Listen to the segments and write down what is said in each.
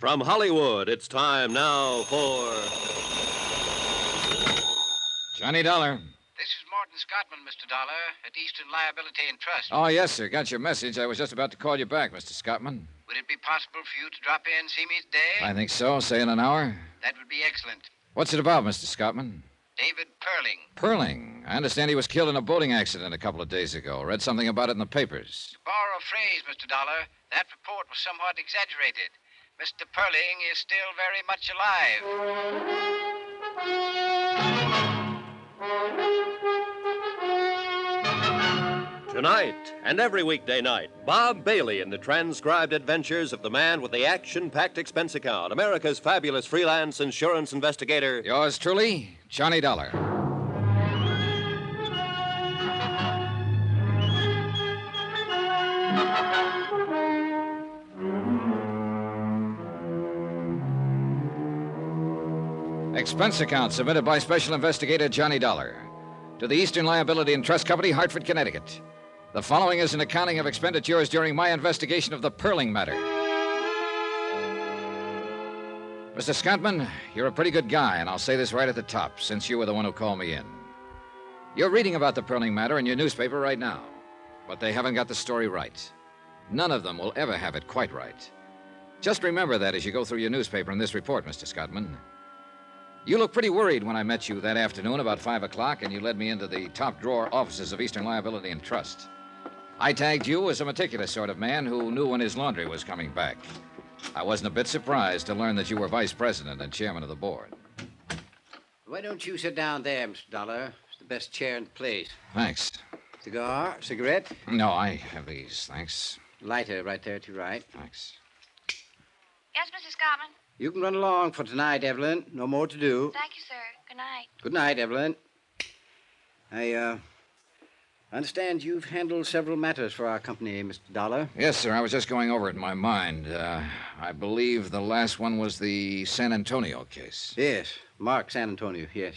From Hollywood, it's time now for... Johnny Dollar. This is Morton Scottman, Mr. Dollar, at Eastern Liability and Trust. Oh, yes, sir. Got your message. I was just about to call you back, Mr. Scottman. Would it be possible for you to drop in and see me today? I think so. Say in an hour. That would be excellent. What's it about, Mr. Scottman? David Perling. Perling. I understand he was killed in a boating accident a couple of days ago. Read something about it in the papers. To borrow a phrase, Mr. Dollar, that report was somewhat exaggerated. Mr. Perling is still very much alive. Tonight and every weekday night, Bob Bailey in the transcribed adventures of the man with the action-packed expense account, America's fabulous freelance insurance investigator. Yours truly, Johnny Dollar. Expense account submitted by Special Investigator Johnny Dollar to the Eastern Liability and Trust Company, Hartford, Connecticut. The following is an accounting of expenditures during my investigation of the Perling matter. Mr. Scottman, you're a pretty good guy, and I'll say this right at the top, since you were the one who called me in. You're reading about the Perling matter in your newspaper right now, but they haven't got the story right. None of them will ever have it quite right. Just remember that as you go through your newspaper in this report, Mr. Scottman. You looked pretty worried when I met you that afternoon about 5 o'clock, and you led me into the top-drawer offices of Eastern Liability and Trust. I tagged you as a meticulous sort of man who knew when his laundry was coming back. I wasn't a bit surprised to learn that you were vice president and chairman of the board. Why don't you sit down there, Mr. Dollar? It's the best chair in the place. Thanks. Cigar? Cigarette? No, I have these, thanks. Lighter right there to your right. Thanks. Yes, Mr. Scottman? You can run along for tonight, Evelyn. No more to do. Thank you, sir. Good night. Good night, Evelyn. I understand you've handled several matters for our company, Mr. Dollar. Yes, sir. I was just going over it in my mind. I believe the last one was the San Antonio case. Yes, Mark San Antonio. Yes.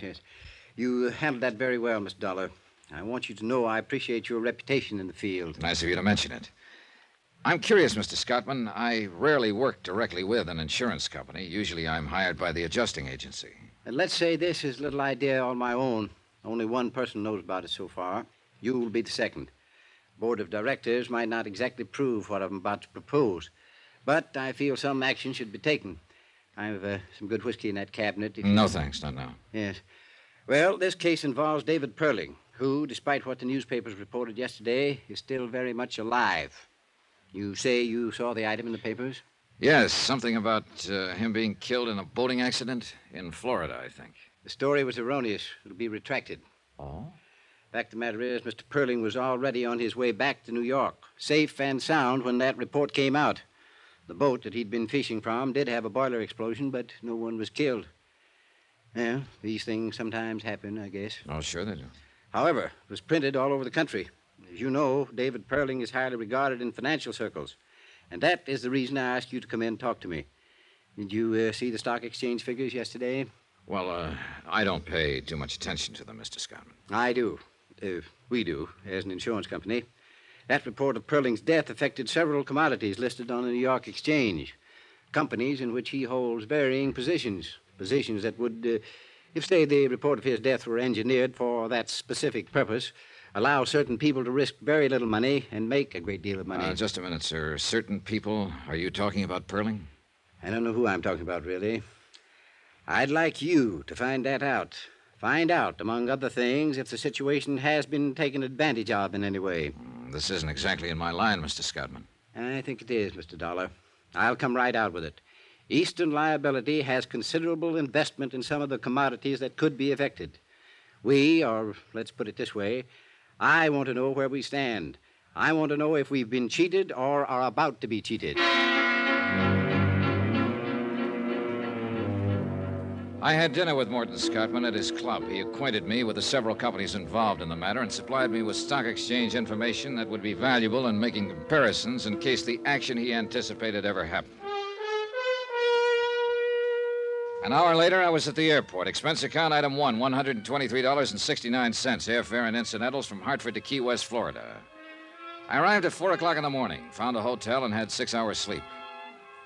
You handled that very well, Mr. Dollar. I want you to know I appreciate your reputation in the field. Nice of you to mention it. I'm curious, Mr. Scottman. I rarely work directly with an insurance company. Usually I'm hired by the adjusting agency. And let's say this is a little idea on my own. Only one person knows about it so far. You will be the second. Board of directors might not exactly approve what I'm about to propose, but I feel some action should be taken. I have some good whiskey in that cabinet. No, thanks. Not now. Yes. Well, this case involves David Perling, who, despite what the newspapers reported yesterday, is still very much alive. You say you saw the item in the papers? Yes, something about him being killed in a boating accident in Florida, I think. The story was erroneous. It'll be retracted. Oh? Fact of the matter is, Mr. Perling was already on his way back to New York, safe and sound when that report came out. The boat that he'd been fishing from did have a boiler explosion, but no one was killed. Well, these things sometimes happen, I guess. Oh, sure they do. However, it was printed all over the country. As you know, David Perling is highly regarded in financial circles. And that is the reason I asked you to come in and talk to me. Did you see the stock exchange figures yesterday? Well, I don't pay too much attention to them, Mr. Scottman. I do. We do, as an insurance company. That report of Perling's death affected several commodities listed on the New York Exchange. Companies in which he holds varying positions. Positions that would, if, say, the report of his death were engineered for that specific purpose, allow certain people to risk very little money and make a great deal of money. Just a minute, sir. Certain people? Are you talking about Perling? I don't know who I'm talking about, really. I'd like you to find that out. Find out, among other things, if the situation has been taken advantage of in any way. This isn't exactly in my line, Mr. Scottman. I think it is, Mr. Dollar. I'll come right out with it. Eastern Liability has considerable investment in some of the commodities that could be affected. We, or let's put it this way, I want to know where we stand. I want to know if we've been cheated or are about to be cheated. I had dinner with Morton Scottman at his club. He acquainted me with the several companies involved in the matter and supplied me with stock exchange information that would be valuable in making comparisons in case the action he anticipated ever happened. An hour later, I was at the airport. Expense account item 1, $123.69, airfare and incidentals from Hartford to Key West, Florida. I arrived at 4 o'clock in the morning, found a hotel, and had 6 hours sleep.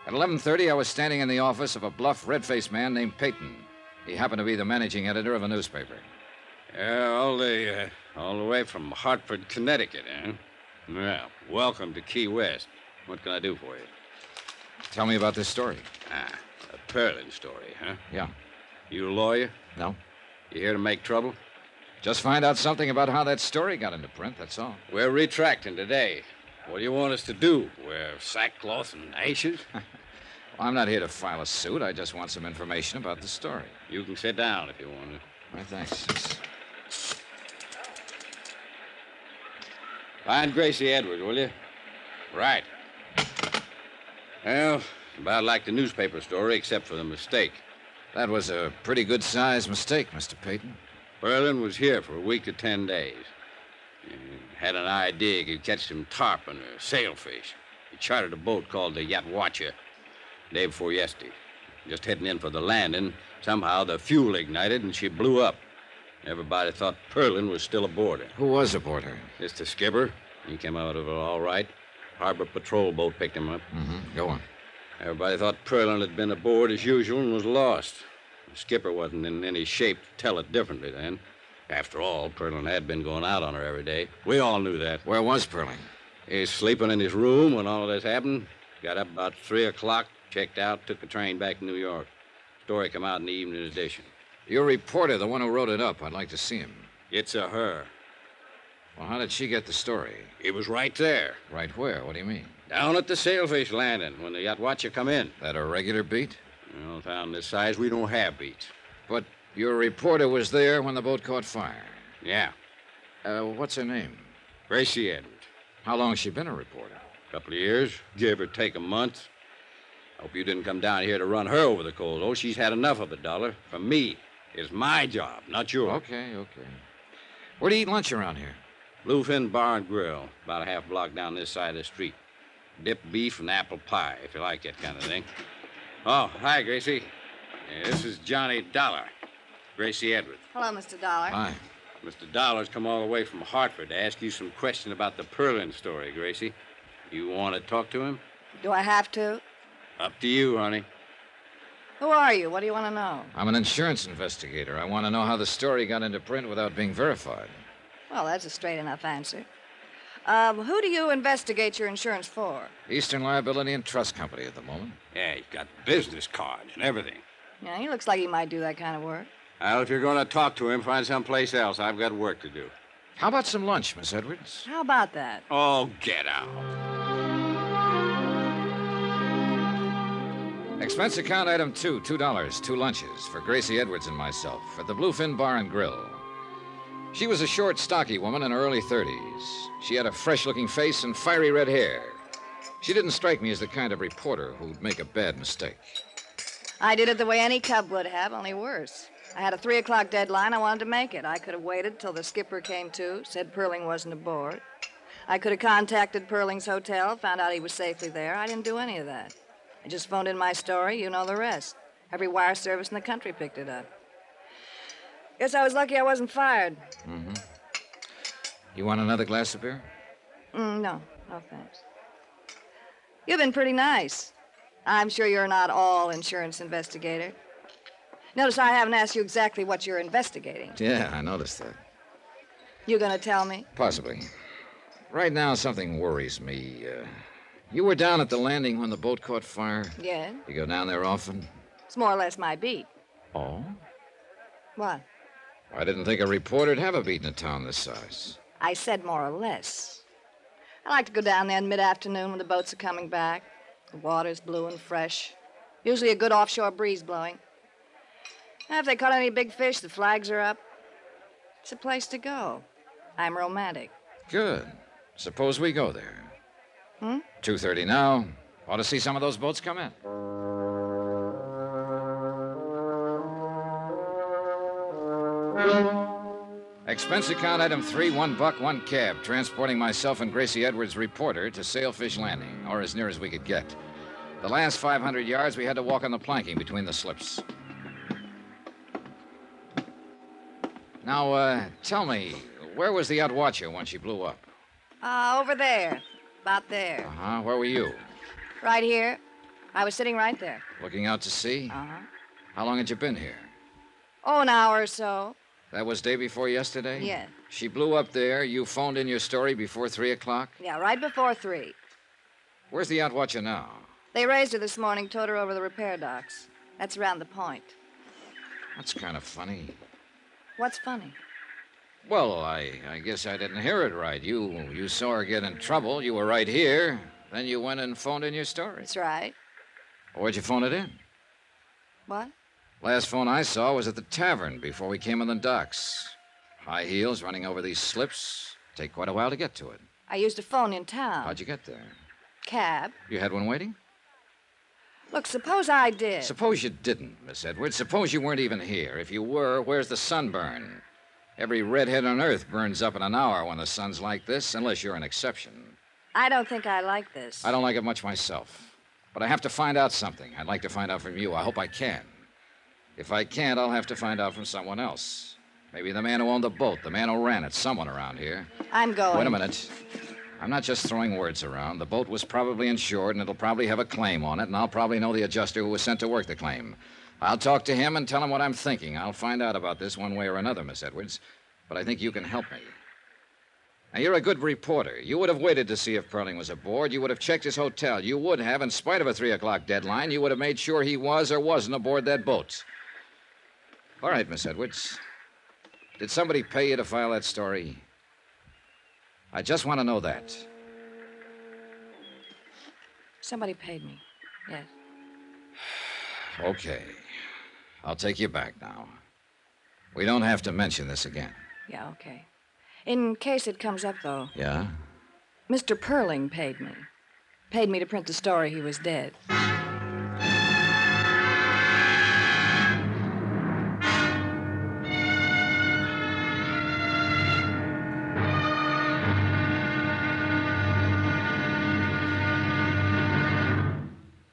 At 11:30, I was standing in the office of a bluff, red-faced man named Peyton. He happened to be the managing editor of a newspaper. Yeah, all the way from Hartford, Connecticut, eh? Well, welcome to Key West. What can I do for you? Tell me about this story. A Perlin story, huh? Yeah. You a lawyer? No? You here to make trouble? Just find out something about how that story got into print, that's all. We're retracting today. What do you want us to do? Wear sackcloth and ashes? Well, I'm not here to file a suit. I just want some information about the story. You can sit down if you want to. All right, thanks. Find Gracie Edwards, will you? Right. Well, about like the newspaper story, except for the mistake. That was a pretty good-sized mistake, Mr. Peyton. Perlin was here for a week to 10 days. He had an idea he could catch some tarpon or sailfish. He chartered a boat called the Yatwacha day before yesterday. Just heading in for the landing, somehow the fuel ignited and she blew up. Everybody thought Perlin was still aboard her. Who was aboard her? It's the skipper. He came out of it all right. Harbor patrol boat picked him up. Go on. Everybody thought Perlin had been aboard as usual and was lost. The skipper wasn't in any shape to tell it differently then. After all, Perlin had been going out on her every day. We all knew that. Where was Perlin? He's sleeping in his room when all of this happened. Got up about 3 o'clock, checked out, took a train back to New York. Story come out in the evening edition. Your reporter, the one who wrote it up, I'd like to see him. It's a her. Well, how did she get the story? He was right there. Right where? What do you mean? Down at the sailfish landing when the Yatwacha come in. That a regular beat? Well, town this size, we don't have beats. But your reporter was there when the boat caught fire. Yeah. What's her name? Gracie Edwards. How long has she been a reporter? Couple of years, give or take a month. Hope you didn't come down here to run her over the coals. Oh, she's had enough of it, Dollar. From me. It's my job, not yours. Okay. Where do you eat lunch around here? Bluefin Bar and Grill, about a half block down this side of the street. Dipped beef and apple pie, if you like that kind of thing. Oh, hi, Gracie. This is Johnny Dollar. Gracie Edwards. Hello, Mr. Dollar. Hi. Mr. Dollar's come all the way from Hartford to ask you some question about the Perlin story, Gracie. You want to talk to him? Do I have to? Up to you, honey. Who are you? What do you want to know? I'm an insurance investigator. I want to know how the story got into print without being verified. Well, that's a straight enough answer. Who do you investigate your insurance for? Eastern Liability and Trust Company at the moment. Yeah, he's got business cards and everything. Yeah, he looks like he might do that kind of work. Well, if you're going to talk to him, find someplace else. I've got work to do. How about some lunch, Miss Edwards? How about that? Oh, get out. Expense account item 2, $2, 2 lunches for Gracie Edwards and myself at the Bluefin Bar and Grill. She was a short, stocky woman in her early 30s. She had a fresh-looking face and fiery red hair. She didn't strike me as the kind of reporter who'd make a bad mistake. I did it the way any cub would have, only worse. I had a 3 o'clock deadline. I wanted to make it. I could have waited till the skipper came to, said Perling wasn't aboard. I could have contacted Perling's hotel, found out he was safely there. I didn't do any of that. I just phoned in my story. You know the rest. Every wire service in the country picked it up. Guess I was lucky I wasn't fired. Mm-hmm. You want another glass of beer? No, thanks. You've been pretty nice. I'm sure you're not all insurance investigator. Notice I haven't asked you exactly what you're investigating. Yeah, I noticed that. You gonna tell me? Possibly. Right now, something worries me. You were down at the landing when the boat caught fire? Yeah. You go down there often? It's more or less my beat. Oh? What? I didn't think a reporter'd have a beat in a town this size. I said more or less. I like to go down there in mid-afternoon when the boats are coming back. The water's blue and fresh. Usually a good offshore breeze blowing. And if they caught any big fish, the flags are up. It's a place to go. I'm romantic. Good. Suppose we go there. 2:30 now. Ought to see some of those boats come in. Expense account item 3, $1, 1 cab, transporting myself and Gracie Edwards, reporter, to Sailfish Landing, or as near as we could get. The last 500 yards, we had to walk on the planking between the slips. Now, tell me, where was the Yatwacha when she blew up? Over there. About there. Uh-huh. Where were you? Right here. I was sitting right there. Looking out to sea? Uh-huh. How long had you been here? Oh, an hour or so. That was day before yesterday? Yeah. She blew up there. You phoned in your story before 3 o'clock? Yeah, right before 3. Where's the yacht watcher now? They raised her this morning, towed her over the repair docks. That's around the point. That's kind of funny. What's funny? Well, I guess I didn't hear it right. You saw her get in trouble. You were right here. Then you went and phoned in your story. That's right. Where'd you phone it in? What? Last phone I saw was at the tavern before we came on the docks. High heels running over these slips. Take quite a while to get to it. I used a phone in town. How'd you get there? Cab. You had one waiting? Look, suppose I did. Suppose you didn't, Miss Edwards. Suppose you weren't even here. If you were, where's the sunburn? Every redhead on earth burns up in an hour when the sun's like this, unless you're an exception. I don't think I like this. I don't like it much myself. But I have to find out something. I'd like to find out from you. I hope I can. If I can't, I'll have to find out from someone else. Maybe the man who owned the boat, the man who ran it, someone around here. I'm going. Wait a minute. I'm not just throwing words around. The boat was probably insured, and it'll probably have a claim on it, and I'll probably know the adjuster who was sent to work the claim. I'll talk to him and tell him what I'm thinking. I'll find out about this one way or another, Miss Edwards. But I think you can help me. Now, you're a good reporter. You would have waited to see if Perling was aboard. You would have checked his hotel. You would have, in spite of a 3 o'clock deadline, you would have made sure he was or wasn't aboard that boat. All right, Miss Edwards. Did somebody pay you to file that story? I just want to know that. Somebody paid me. Yes. Okay. I'll take you back now. We don't have to mention this again. Yeah, okay. In case it comes up, though. Yeah? Mr. Perling paid me. Paid me to print the story he was dead.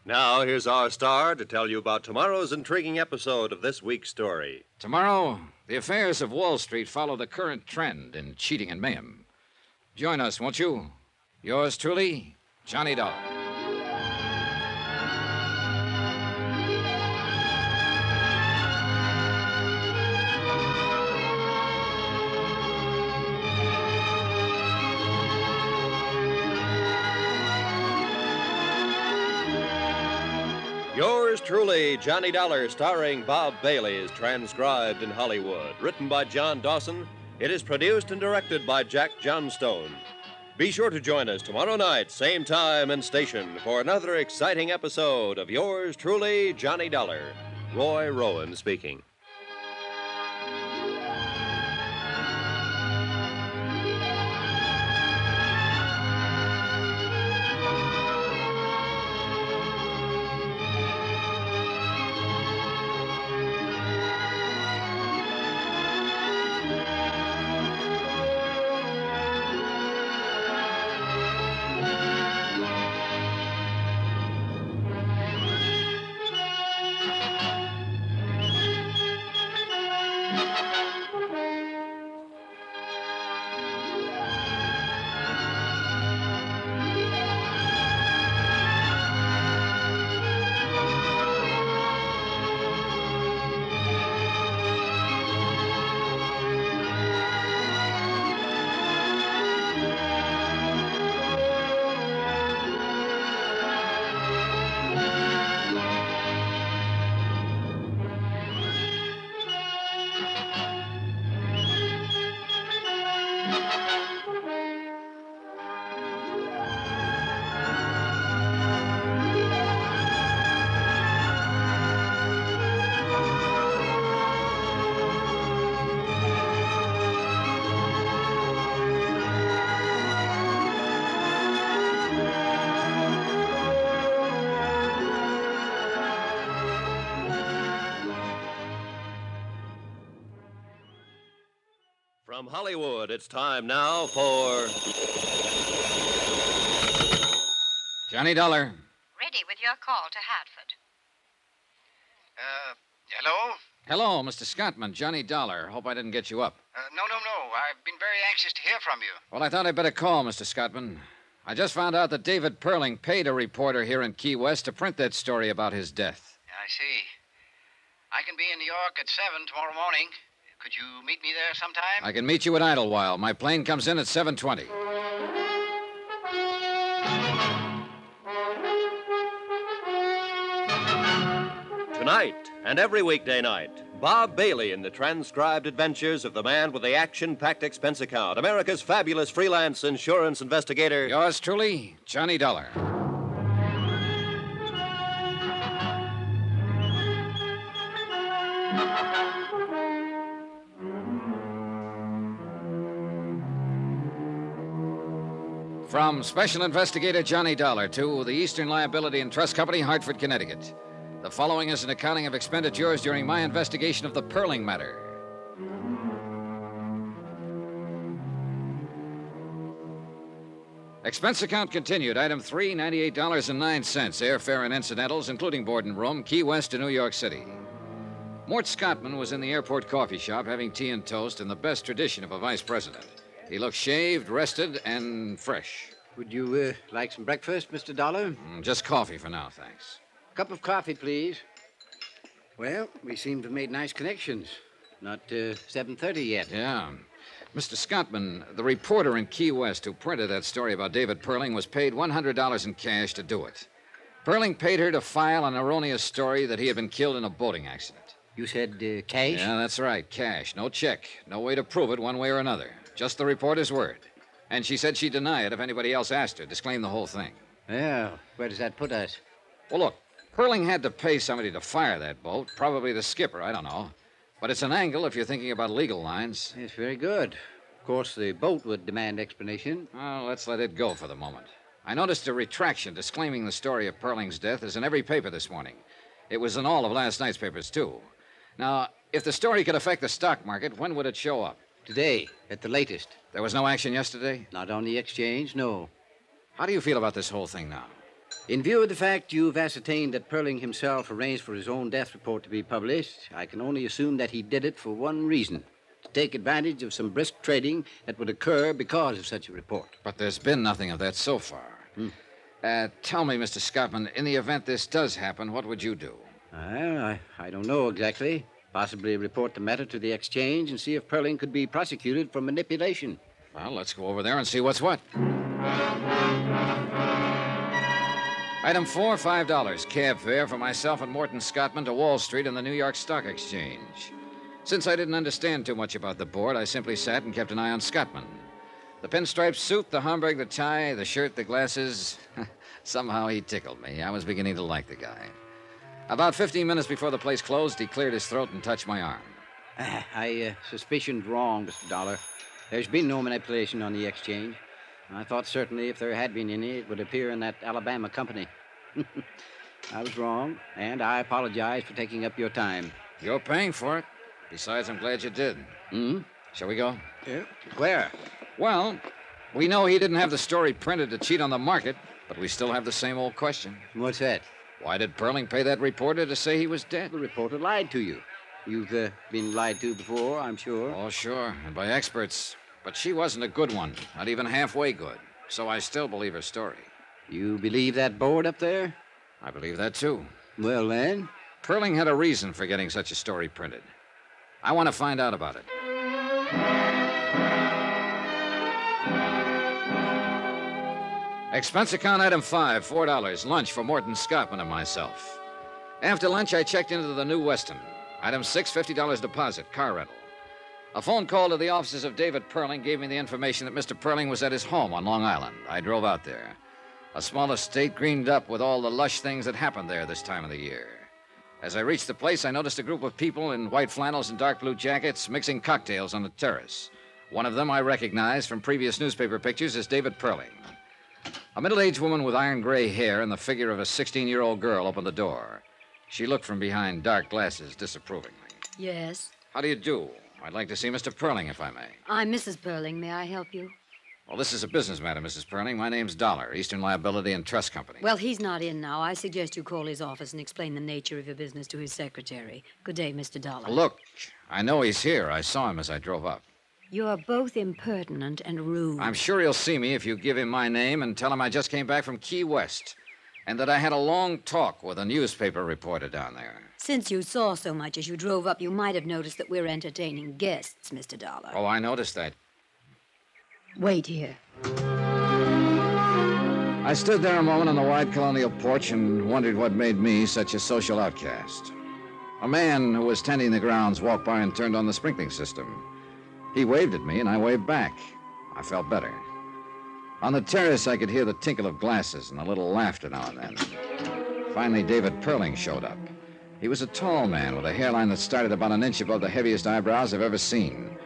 Now, here's our star to tell you about tomorrow's intriguing episode of this week's story. Tomorrow, the affairs of Wall Street follow the current trend in cheating and mayhem. Join us, won't you? Yours truly, Johnny Dollar. Yours truly, Johnny Dollar, starring Bob Bailey, is transcribed in Hollywood. Written by John Dawson, it is produced and directed by Jack Johnstone. Be sure to join us tomorrow night, same time and station, for another exciting episode of Yours truly, Johnny Dollar. Roy Rowan speaking. From Hollywood, it's time now for... Johnny Dollar. Ready with your call to Hartford. Hello? Hello, Mr. Scottman. Johnny Dollar. Hope I didn't get you up. No. I've been very anxious to hear from you. Well, I thought I'd better call, Mr. Scottman. I just found out that David Perling paid a reporter here in Key West to print that story about his death. I see. I can be in New York at 7 tomorrow morning. Could you meet me there sometime? I can meet you at Idlewild. My plane comes in at 7:20. Tonight and every weekday night, Bob Bailey in the transcribed adventures of the man with the action-packed expense account, America's fabulous freelance insurance investigator. Yours truly, Johnny Dollar. From Special Investigator Johnny Dollar to the Eastern Liability and Trust Company, Hartford, Connecticut. The following is an accounting of expenditures during my investigation of the Perling matter. Expense account continued. Item 3, $98.09. Airfare and incidentals, including board and room, Key West to New York City. Mort Scottman was in the airport coffee shop having tea and toast in the best tradition of a vice president. He looked shaved, rested, and fresh. Would you like some breakfast, Mr. Dollar? Just coffee for now, thanks. Cup of coffee, please. Well, we seem to have made nice connections. Not 7:30 yet. Yeah. Mr. Scottman, the reporter in Key West who printed that story about David Perling was paid $100 in cash to do it. Perling paid her to file an erroneous story that he had been killed in a boating accident. You said cash? Yeah, that's right, cash. No check. No way to prove it one way or another. Just the reporter's word. And she said she'd deny it if anybody else asked her, disclaim the whole thing. Well, where does that put us? Well, look, Perling had to pay somebody to fire that boat, probably the skipper, I don't know. But it's an angle if you're thinking about legal lines. Yes, very good. Of course, the boat would demand explanation. Well, let's let it go for the moment. I noticed a retraction disclaiming the story of Perling's death is in every paper this morning. It was in all of last night's papers, too. Now, if the story could affect the stock market, when would it show up? Today, at the latest. There was no action yesterday? Not on the exchange, no. How do you feel about this whole thing now? In view of the fact you've ascertained that Perling himself arranged for his own death report to be published, I can only assume that he did it for one reason: to take advantage of some brisk trading that would occur because of such a report. But there's been nothing of that so far. Tell me, Mr. Scottman, in the event this does happen, what would you do? I don't know exactly. Possibly report the matter to the exchange and see if Perling could be prosecuted for manipulation. Well, let's go over there and see what's what. Item 4, $5. Cab fare for myself and Morton Scottman to Wall Street and the New York Stock Exchange. Since I didn't understand too much about the board, I simply sat and kept an eye on Scottman. The pinstripe suit, the Homburg, the tie, the shirt, the glasses. Somehow he tickled me. I was beginning to like the guy. About 15 minutes before the place closed, he cleared his throat and touched my arm. I suspicioned wrong, Mr. Dollar. There's been no manipulation on the exchange. I thought certainly if there had been any, it would appear in that Alabama company. I was wrong, and I apologize for taking up your time. You're paying for it. Besides, I'm glad you did. Shall we go? Yeah. Where? Well, we know he didn't have the story printed to cheat on the market, but we still have the same old question. What's that? Why did Perling pay that reporter to say he was dead? The reporter lied to you. You've been lied to before, I'm sure. Oh, sure, and by experts. But she wasn't a good one, not even halfway good. So I still believe her story. You believe that board up there? I believe that, too. Well, then? Perling had a reason for getting such a story printed. I want to find out about it. Expense account item 5, $4. Lunch for Morton Scottman and myself. After lunch, I checked into the New Weston. Item 6, $50 deposit, car rental. A phone call to the offices of David Perling gave me the information that Mr. Perling was at his home on Long Island. I drove out there. A small estate greened up with all the lush things that happened there this time of the year. As I reached the place, I noticed a group of people in white flannels and dark blue jackets mixing cocktails on the terrace. One of them I recognized from previous newspaper pictures as David Perling. A middle-aged woman with iron gray hair and the figure of a 16-year-old girl opened the door. She looked from behind dark glasses disapprovingly. Yes? How do you do? I'd like to see Mr. Perling, if I may. I'm Mrs. Perling. May I help you? Well, this is a business matter, Mrs. Perling. My name's Dollar, Eastern Liability and Trust Company. Well, he's not in now. I suggest you call his office and explain the nature of your business to his secretary. Good day, Mr. Dollar. Look, I know he's here. I saw him as I drove up. You're both impertinent and rude. I'm sure he'll see me if you give him my name and tell him I just came back from Key West and that I had a long talk with a newspaper reporter down there. Since you saw so much as you drove up, you might have noticed that we're entertaining guests, Mr. Dollar. Oh, I noticed that. Wait here. I stood there a moment on the wide colonial porch and wondered what made me such a social outcast. A man who was tending the grounds walked by and turned on the sprinkling system. He waved at me, and I waved back. I felt better. On the terrace, I could hear the tinkle of glasses and a little laughter now and then. Finally, David Perling showed up. He was a tall man with a hairline that started about an inch above the heaviest eyebrows I've ever seen.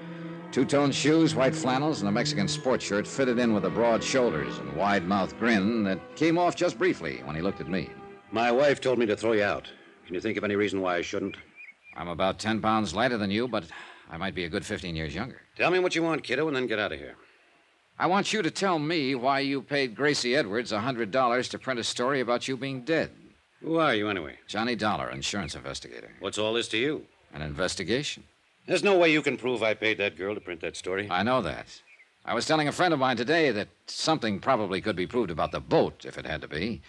Two-tone shoes, white flannels, and a Mexican sport shirt fitted in with the broad shoulders and wide-mouthed grin that came off just briefly when he looked at me. My wife told me to throw you out. Can you think of any reason why I shouldn't? I'm about 10 pounds lighter than you, but I might be a good 15 years younger. Tell me what you want, kiddo, and then get out of here. I want you to tell me why you paid Gracie Edwards $100 to print a story about you being dead. Who are you, anyway? Johnny Dollar, insurance investigator. What's all this to you? An investigation. There's no way you can prove I paid that girl to print that story. I know that. I was telling a friend of mine today that something probably could be proved about the boat, if it had to be.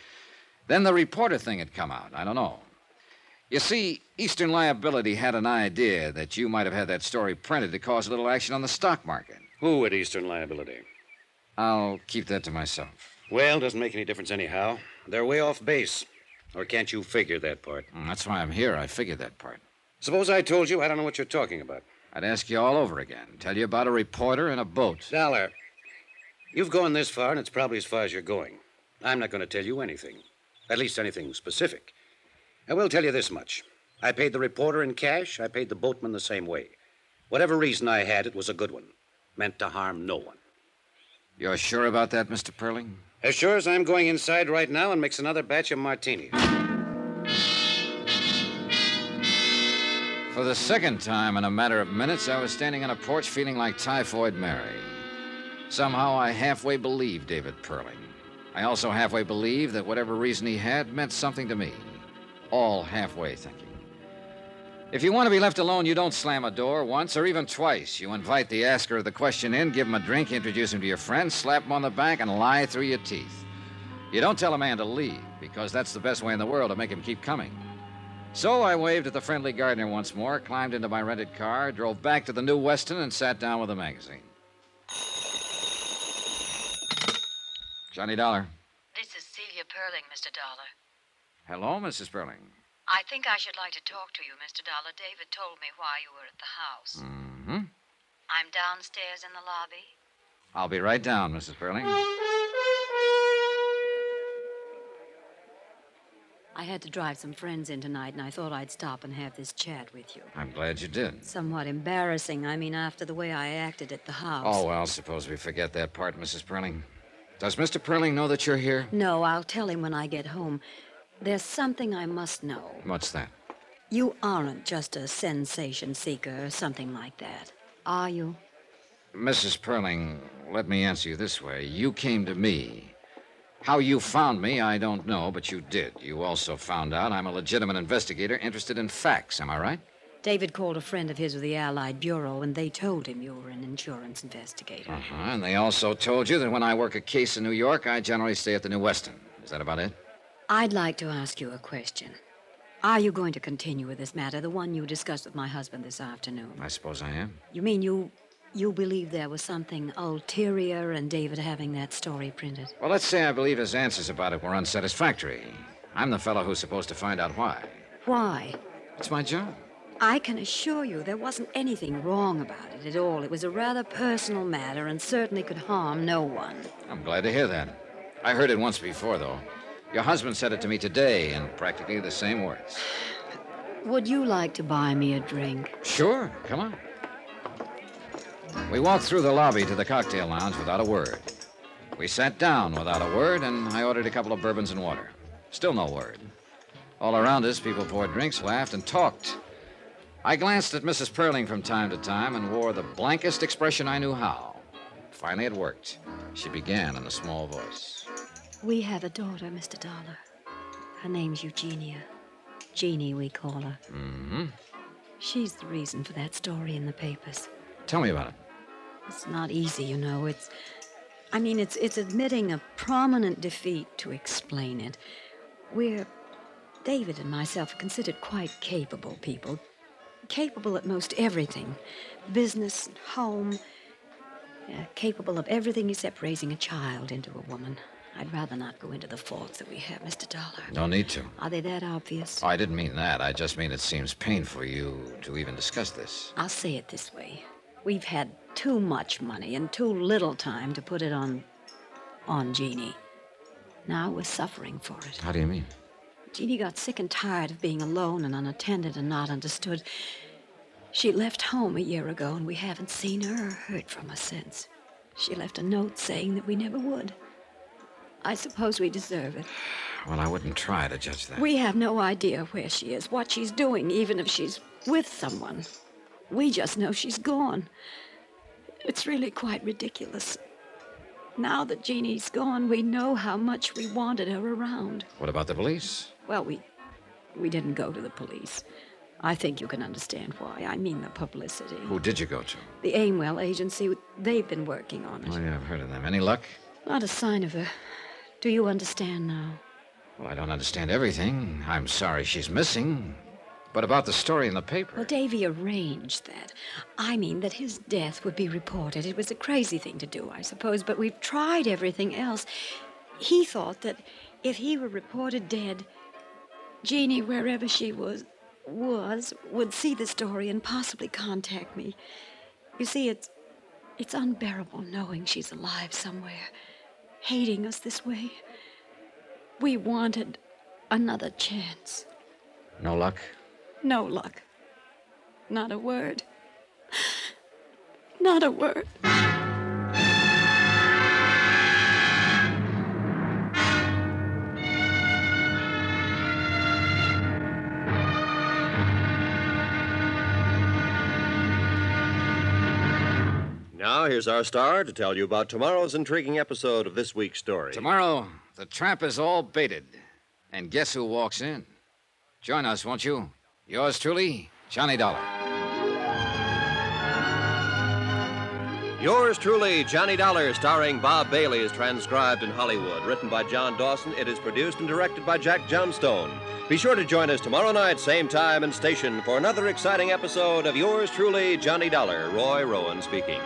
Then the reporter thing had come out. I don't know. You see, Eastern Liability had an idea that you might have had that story printed to cause a little action on the stock market. Who at Eastern Liability? I'll keep that to myself. Well, doesn't make any difference anyhow. They're way off base. Or can't you figure that part? That's why I'm here. I figured that part. Suppose I told you I don't know what you're talking about. I'd ask you all over again. Tell you about a reporter and a boat. Dollar, you've gone this far, and it's probably as far as you're going. I'm not going to tell you anything. At least anything specific. I will tell you this much. I paid the reporter in cash. I paid the boatman the same way. Whatever reason I had, it was a good one. Meant to harm no one. You're sure about that, Mr. Perling? As sure as I'm going inside right now and mix another batch of martinis. For the second time in a matter of minutes, I was standing on a porch feeling like Typhoid Mary. Somehow I halfway believed David Perling. I also halfway believed that whatever reason he had meant something to me. All halfway thinking. If you want to be left alone, you don't slam a door once or even twice. You invite the asker of the question in, give him a drink, introduce him to your friends, slap him on the back, and lie through your teeth. You don't tell a man to leave, because that's the best way in the world to make him keep coming. So I waved at the friendly gardener once more, climbed into my rented car, drove back to the New Weston, and sat down with a magazine. Johnny Dollar. This is Celia Perling, Mr. Dollar. Hello, Mrs. Perling. I think I should like to talk to you, Mr. Dollar. David told me why you were at the house. Mm-hmm. I'm downstairs in the lobby. I'll be right down, Mrs. Perling. I had to drive some friends in tonight, and I thought I'd stop and have this chat with you. I'm glad you did. Somewhat embarrassing, after the way I acted at the house. Oh, well, suppose we forget that part, Mrs. Perling. Does Mr. Perling know that you're here? No, I'll tell him when I get home. There's something I must know. What's that? You aren't just a sensation seeker or something like that, are you? Mrs. Perling, let me answer you this way. You came to me. How you found me, I don't know, but you did. You also found out I'm a legitimate investigator interested in facts, am I right? David called a friend of his with the Allied Bureau, and they told him you were an insurance investigator. And they also told you that when I work a case in New York, I generally stay at the New Weston. Is that about it? I'd like to ask you a question. Are you going to continue with this matter, the one you discussed with my husband this afternoon? I suppose I am. You mean you believe there was something ulterior in David having that story printed? Well, let's say I believe his answers about it were unsatisfactory. I'm the fellow who's supposed to find out why. Why? It's my job. I can assure you there wasn't anything wrong about it at all. It was a rather personal matter and certainly could harm no one. I'm glad to hear that. I heard it once before, though. Your husband said it to me today in practically the same words. Would you like to buy me a drink? Sure. Come on. We walked through the lobby to the cocktail lounge without a word. We sat down without a word, and I ordered a couple of bourbons and water. Still no word. All around us, people poured drinks, laughed, and talked. I glanced at Mrs. Perling from time to time and wore the blankest expression I knew how. Finally, it worked. She began in a small voice. We have a daughter, Mr. Dollar. Her name's Eugenia. Jeannie, we call her. Mm-hmm. She's the reason for that story in the papers. Tell me about it. It's not easy, you know. It's admitting a prominent defeat to explain it. David and myself are considered quite capable people. Capable at most everything. Business, home. Capable of everything except raising a child into a woman. I'd rather not go into the faults that we have, Mr. Dollar. No need to. Are they that obvious? Oh, I didn't mean that. I just mean it seems painful for you to even discuss this. I'll say it this way. We've had too much money and too little time to put it on Jeannie. Now we're suffering for it. How do you mean? Jeannie got sick and tired of being alone and unattended and not understood. She left home a year ago, and we haven't seen her or heard from her since. She left a note saying that we never would. I suppose we deserve it. Well, I wouldn't try to judge that. We have no idea where she is, what she's doing, even if she's with someone. We just know she's gone. It's really quite ridiculous. Now that Jeannie's gone, we know how much we wanted her around. What about the police? Well, we didn't go to the police. I think you can understand why. I mean the publicity. Who did you go to? The Aimwell agency. They've been working on it. Oh, yeah, I've heard of them. Any luck? Not a sign of her. Do you understand now? Well, I don't understand everything. I'm sorry she's missing. But about the story in the paper... Well, Davy arranged that. I mean that his death would be reported. It was a crazy thing to do, I suppose, but we've tried everything else. He thought that if he were reported dead, Jeannie, wherever she was, would see the story and possibly contact me. You see, it's unbearable knowing she's alive somewhere, hating us this way. We wanted another chance. No luck? No luck. Not a word. Not a word. Now, here's our star to tell you about tomorrow's intriguing episode of this week's story. Tomorrow, the trap is all baited. And guess who walks in? Join us, won't you? Yours truly, Johnny Dollar. Yours truly, Johnny Dollar, starring Bob Bailey, is transcribed in Hollywood. Written by John Dawson, it is produced and directed by Jack Johnstone. Be sure to join us tomorrow night, same time and station, for another exciting episode of Yours truly, Johnny Dollar. Roy Rowan speaking.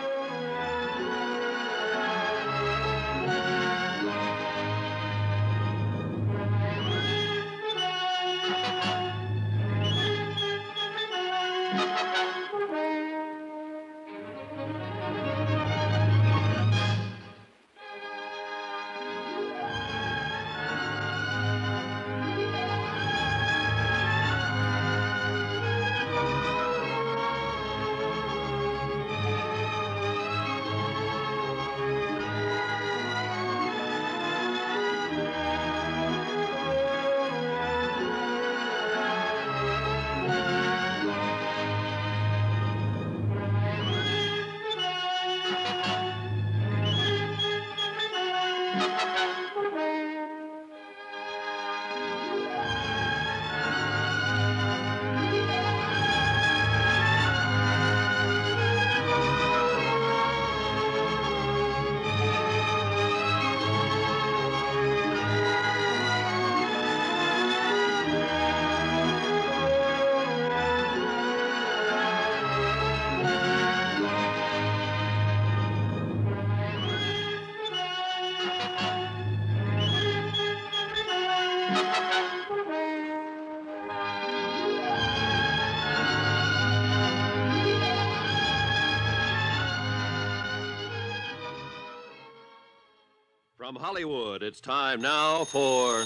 From Hollywood, it's time now for...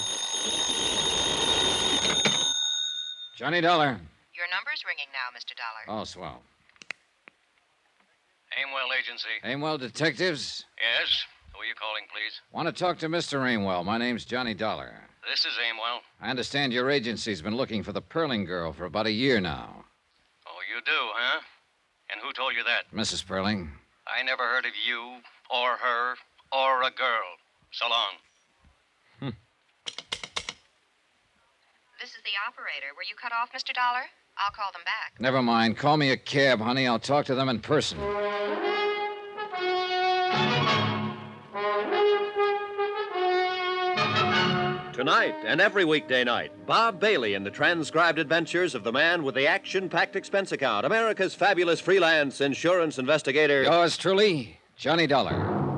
Johnny Dollar. Your number's ringing now, Mr. Dollar. Oh, swell. Aimwell Agency. Aimwell Detectives? Yes? Who are you calling, please? Want to talk to Mr. Aimwell. My name's Johnny Dollar. This is Aimwell. I understand your agency's been looking for the Perling girl for about a year now. Oh, you do, huh? And who told you that? Mrs. Perling. I never heard of you, or her, or a girl. So long. This is the operator. Were you cut off, Mr. Dollar? I'll call them back. Never mind. Call me a cab, honey. I'll talk to them in person. Tonight and every weekday night, Bob Bailey in the transcribed adventures of the man with the action-packed expense account, America's fabulous freelance insurance investigator. Yours truly, Johnny Dollar.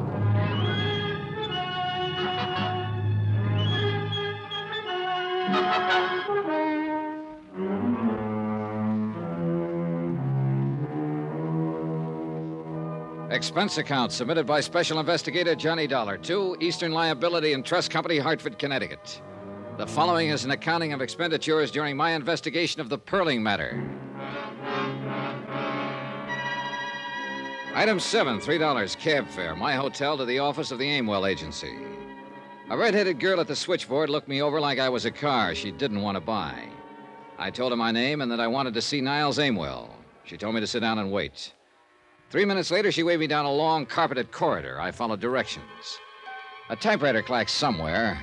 Expense account submitted by Special Investigator Johnny Dollar to Eastern Liability and Trust Company, Hartford, Connecticut. The following is an accounting of expenditures during my investigation of the Perling matter. Item 7, $3 cab fare, my hotel to the office of the Aimwell Agency. A red-headed girl at the switchboard looked me over like I was a car she didn't want to buy. I told her my name and that I wanted to see Niles Aimwell. She told me to sit down and wait. 3 minutes later, she waved me down a long, carpeted corridor. I followed directions. A typewriter clacked somewhere.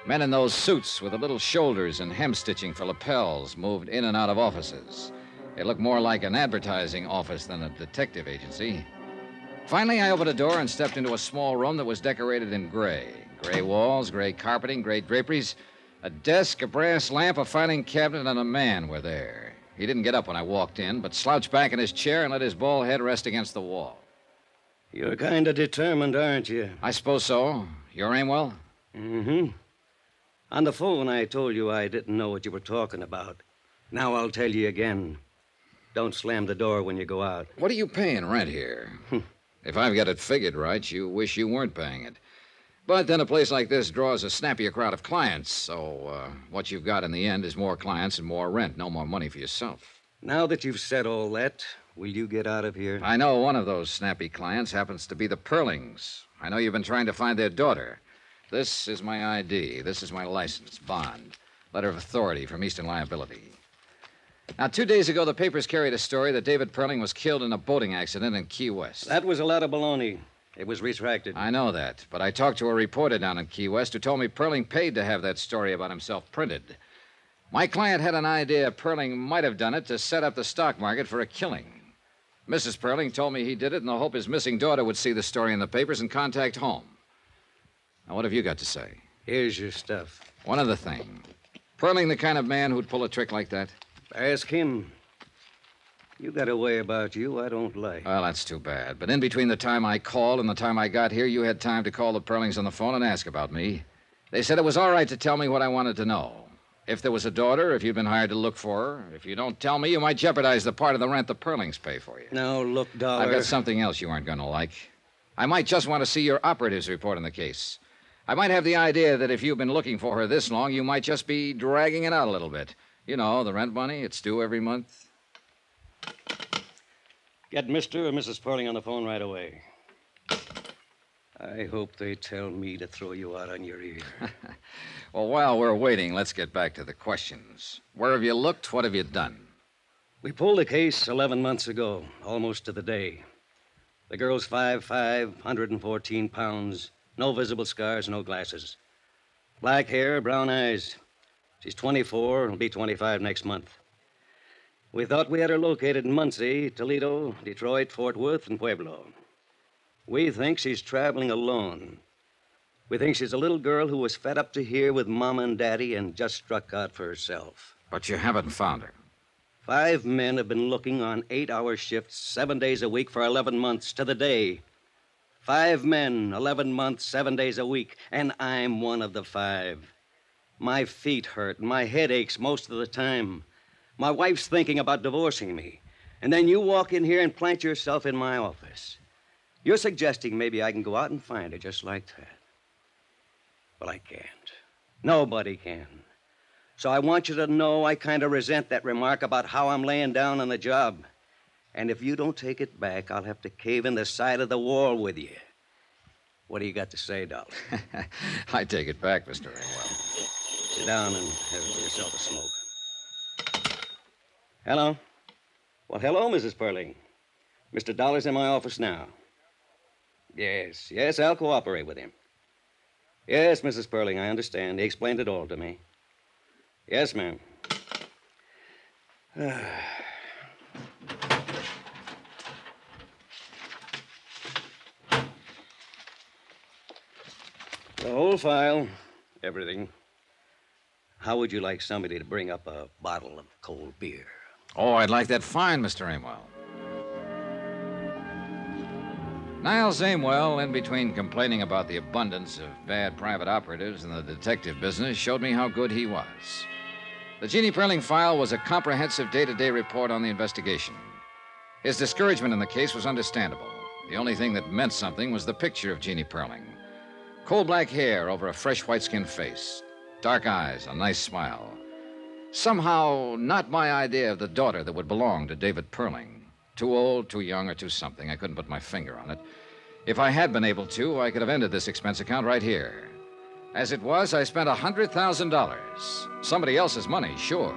Men in those suits with the little shoulders and hem stitching for lapels moved in and out of offices. It looked more like an advertising office than a detective agency. Finally, I opened a door and stepped into a small room that was decorated in gray. Gray walls, gray carpeting, gray draperies. A desk, a brass lamp, a filing cabinet, and a man were there. He didn't get up when I walked in, but slouched back in his chair and let his bald head rest against the wall. You're kind of determined, aren't you? I suppose so. You're Aimwell? Mm-hmm. On the phone, I told you I didn't know what you were talking about. Now I'll tell you again. Don't slam the door when you go out. What are you paying rent here? If I've got it figured right, you wish you weren't paying it. But then a place like this draws a snappier crowd of clients, so what you've got in the end is more clients and more rent, no more money for yourself. Now that you've said all that, will you get out of here? I know one of those snappy clients happens to be the Perlings. I know you've been trying to find their daughter. This is my ID. This is my license, bond, letter of authority from Eastern Liability. Now, 2 days ago, the papers carried a story that David Perling was killed in a boating accident in Key West. That was a lot of baloney. It was retracted. I know that, but I talked to a reporter down in Key West who told me Perling paid to have that story about himself printed. My client had an idea Perling might have done it to set up the stock market for a killing. Mrs. Perling told me he did it in the hope his missing daughter would see the story in the papers and contact home. Now, what have you got to say? Here's your stuff. One other thing. Perling the kind of man who'd pull a trick like that? Ask him. You got a way about you I don't like. Well, that's too bad. But in between the time I called and the time I got here, you had time to call the Perlings on the phone and ask about me. They said it was all right to tell me what I wanted to know. If there was a daughter, if you'd been hired to look for her. If you don't tell me, you might jeopardize the part of the rent the Perlings pay for you. Now, look, Dollar. I've got something else you aren't going to like. I might just want to see your operatives report on the case. I might have the idea that if you've been looking for her this long, you might just be dragging it out a little bit. You know, the rent money, it's due every month. Get Mr. or Mrs. Perling on the phone right away. I hope they tell me to throw you out on your ear. Well, while we're waiting, let's get back to the questions. Where have you looked? What have you done? We pulled the case 11 months ago, almost to the day. The girl's 5'5", 114 pounds, no visible scars, no glasses. Black hair, brown eyes. She's 24 and will be 25 next month. We thought we had her located in Muncie, Toledo, Detroit, Fort Worth, and Pueblo. We think she's traveling alone. We think she's a little girl who was fed up to here with Mama and Daddy and just struck out for herself. But you haven't found her. 5 men have been looking on 8-hour shifts, 7 days a week for 11 months to the day. 5 men, 11 months, 7 days a week, and I'm one of the 5. My feet hurt, and my head aches most of the time. My wife's thinking about divorcing me. And then you walk in here and plant yourself in my office. You're suggesting maybe I can go out and find her just like that. Well, I can't. Nobody can. So I want you to know I kind of resent that remark about how I'm laying down on the job. And if you don't take it back, I'll have to cave in the side of the wall with you. What do you got to say, Dollar? I take it back, Mr. Aimwell. Sit down and have yourself a smoke. Hello? Well, hello, Mrs. Perling. Mr. Dollar's in my office now. Yes, I'll cooperate with him. Yes, Mrs. Perling, I understand. He explained it all to me. Yes, ma'am. The whole file, everything. how would you like somebody to bring up a bottle of cold beer? Oh, I'd like that fine, Mr. Amwell. Niles Amwell, in between complaining about the abundance of bad private operatives in the detective business, showed me how good he was. The Jeannie Perling file was a comprehensive day-to-day report on the investigation. His discouragement in the case was understandable. The only thing that meant something was the picture of Jeannie Perling. Coal-black hair over a fresh white-skinned face. Dark eyes, a nice smile. Somehow, not my idea of the daughter that would belong to David Perling. Too old, too young, or too something. I couldn't put my finger on it. If I had been able to, I could have ended this expense account right here. As it was, I spent $100,000. Somebody else's money, sure.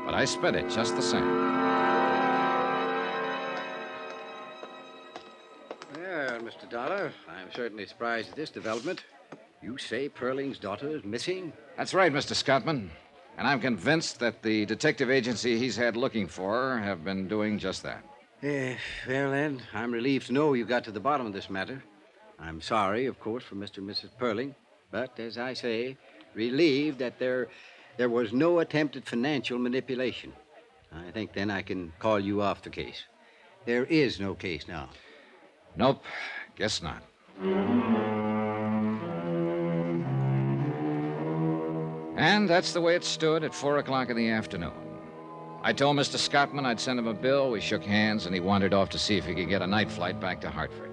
But I spent it just the same. Well, Mr. Dollar, I'm certainly surprised at this development. You say Perling's daughter is missing? That's right, Mr. Scottman. And I'm convinced that the detective agency he's had looking for her have been doing just that. Well, then, I'm relieved to know you got to the bottom of this matter. I'm sorry, of course, for Mr. and Mrs. Perling, but, as I say, relieved that there was no attempt at financial manipulation. I think then I can call you off the case. There is no case now. Nope, guess not. And that's the way it stood at 4 o'clock in the afternoon. I told Mr. Scottman I'd send him a bill. We shook hands, and he wandered off to see if he could get a night flight back to Hartford.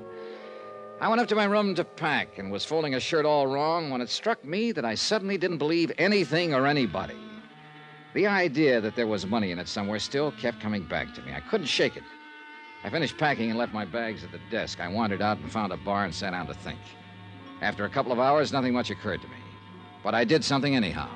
I went up to my room to pack and was folding a shirt all wrong when it struck me that I suddenly didn't believe anything or anybody. The idea that there was money in it somewhere still kept coming back to me. I couldn't shake it. I finished packing and left my bags at the desk. I wandered out and found a bar and sat down to think. After a couple of hours, nothing much occurred to me. But I did something anyhow.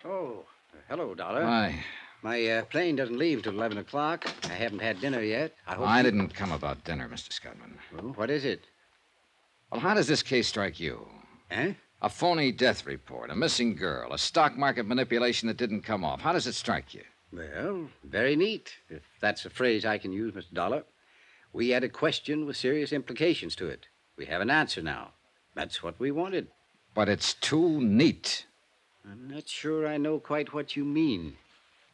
Oh, hello, Dollar. Hi. My plane doesn't leave till 11 o'clock. I haven't had dinner yet. I didn't come about dinner, Mr. Scottman. Well, what is it? Well, how does this case strike you? Eh? A phony death report, a missing girl, a stock market manipulation that didn't come off. How does it strike you? Well, very neat, if that's a phrase I can use, Mr. Dollar. We had a question with serious implications to it. We have an answer now. That's what we wanted. But it's too neat. I'm not sure I know quite what you mean.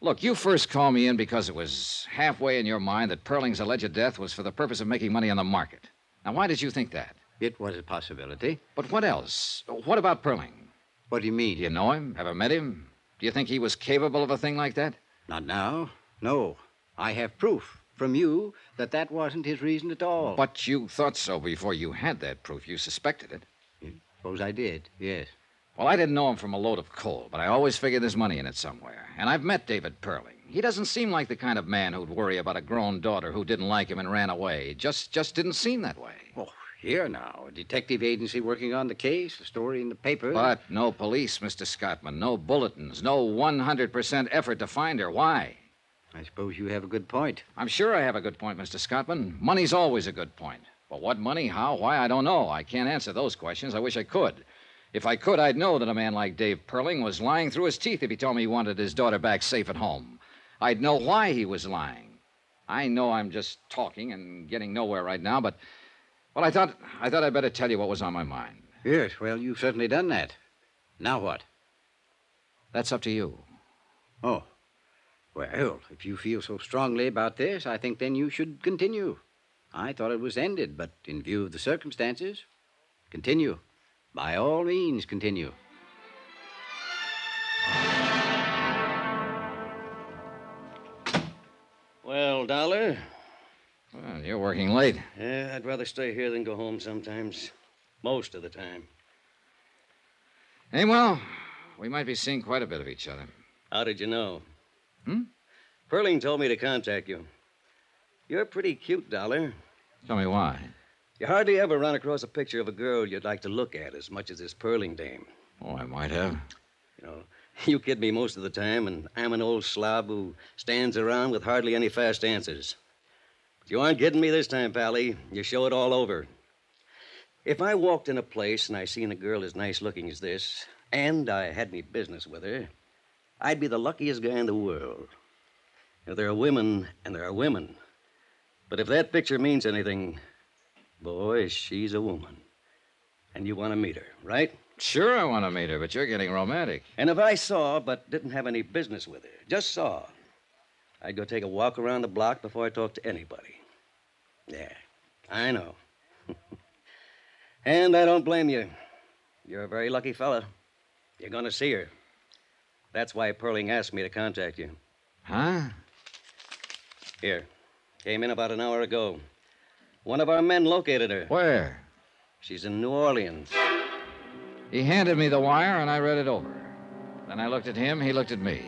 Look, you first called me in because it was halfway in your mind that Perling's alleged death was for the purpose of making money on the market. Now, why did you think that? It was a possibility. But what else? What about Perling? What do you mean? Do you know him? Ever met him? Do you think he was capable of a thing like that? Not now. No. I have proof from you that wasn't his reason at all. But you thought so before you had that proof. You suspected it. Suppose I did, yes. Well, I didn't know him from a load of coal, but I always figured there's money in it somewhere. And I've met David Perling. He doesn't seem like the kind of man who'd worry about a grown daughter who didn't like him and ran away. Just didn't seem that way. Oh, here now. A detective agency working on the case, a story in the paper. But no police, Mr. Scottman. No bulletins. No 100% effort to find her. Why? I suppose you have a good point. I'm sure I have a good point, Mr. Scottman. Money's always a good point. But what money, how, why, I don't know. I can't answer those questions. I wish I could. If I could, I'd know that a man like Dave Perling was lying through his teeth if he told me he wanted his daughter back safe at home. I'd know why he was lying. I know I'm just talking and getting nowhere right now, but... Well, I thought I'd better tell you what was on my mind. Yes, well, you've certainly done that. Now what? That's up to you. Oh. Well, if you feel so strongly about this, I think then you should continue. I thought it was ended, but in view of the circumstances, continue. By all means, continue. Well, Dollar? Well, you're working late. Yeah, I'd rather stay here than go home sometimes. Most of the time. Hey, well, we might be seeing quite a bit of each other. How did you know? Hmm? Perling told me to contact you. You're pretty cute, Dollar. Tell me why. You hardly ever run across a picture of a girl you'd like to look at as much as this Perling dame. Oh, I might have. You know, you kid me most of the time, and I'm an old slob who stands around with hardly any fast answers. But you aren't kidding me this time, Pally. You show it all over. If I walked in a place and I seen a girl as nice looking as this, and I had me business with her, I'd be the luckiest guy in the world. Now, there are women and there are women. But if that picture means anything, Boy, she's a woman. And you want to meet her, right? Sure, I want to meet her, but you're getting romantic. And if I saw but didn't have any business with her, just saw, I'd go take a walk around the block before I talked to anybody. Yeah, I know. And I don't blame you. You're a very lucky fella. You're going to see her. That's why Perling asked me to contact you. Huh? Here. Came in about an hour ago. One of our men located her. Where? She's in New Orleans. He handed me the wire, and I read it over. Then I looked at him, he looked at me.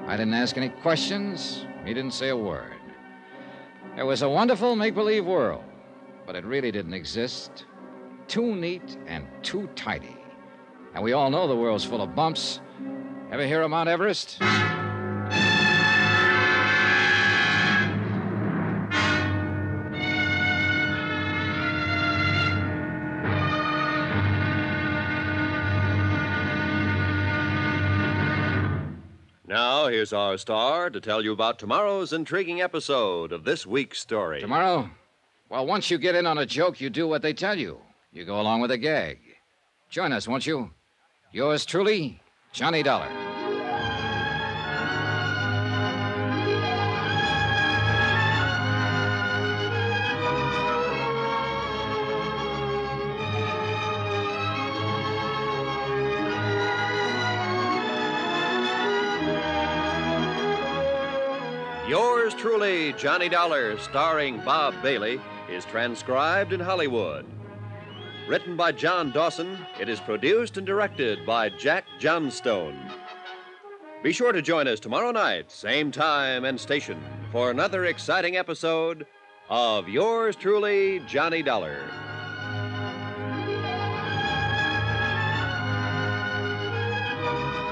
I didn't ask any questions. He didn't say a word. It was a wonderful make-believe world, but it really didn't exist. Too neat and too tidy. And we all know the world's full of bumps. Ever hear of Mount Everest? Now, here's our star to tell you about tomorrow's intriguing episode of this week's story. Tomorrow? Well, once you get in on a joke, you do what they tell you. You go along with a gag. Join us, won't you? Yours truly, Johnny Dollar. Yours truly, Johnny Dollar, starring Bob Bailey, is transcribed in Hollywood. Written by John Dawson, it is produced and directed by Jack Johnstone. Be sure to join us tomorrow night, same time and station, for another exciting episode of Yours truly, Johnny Dollar.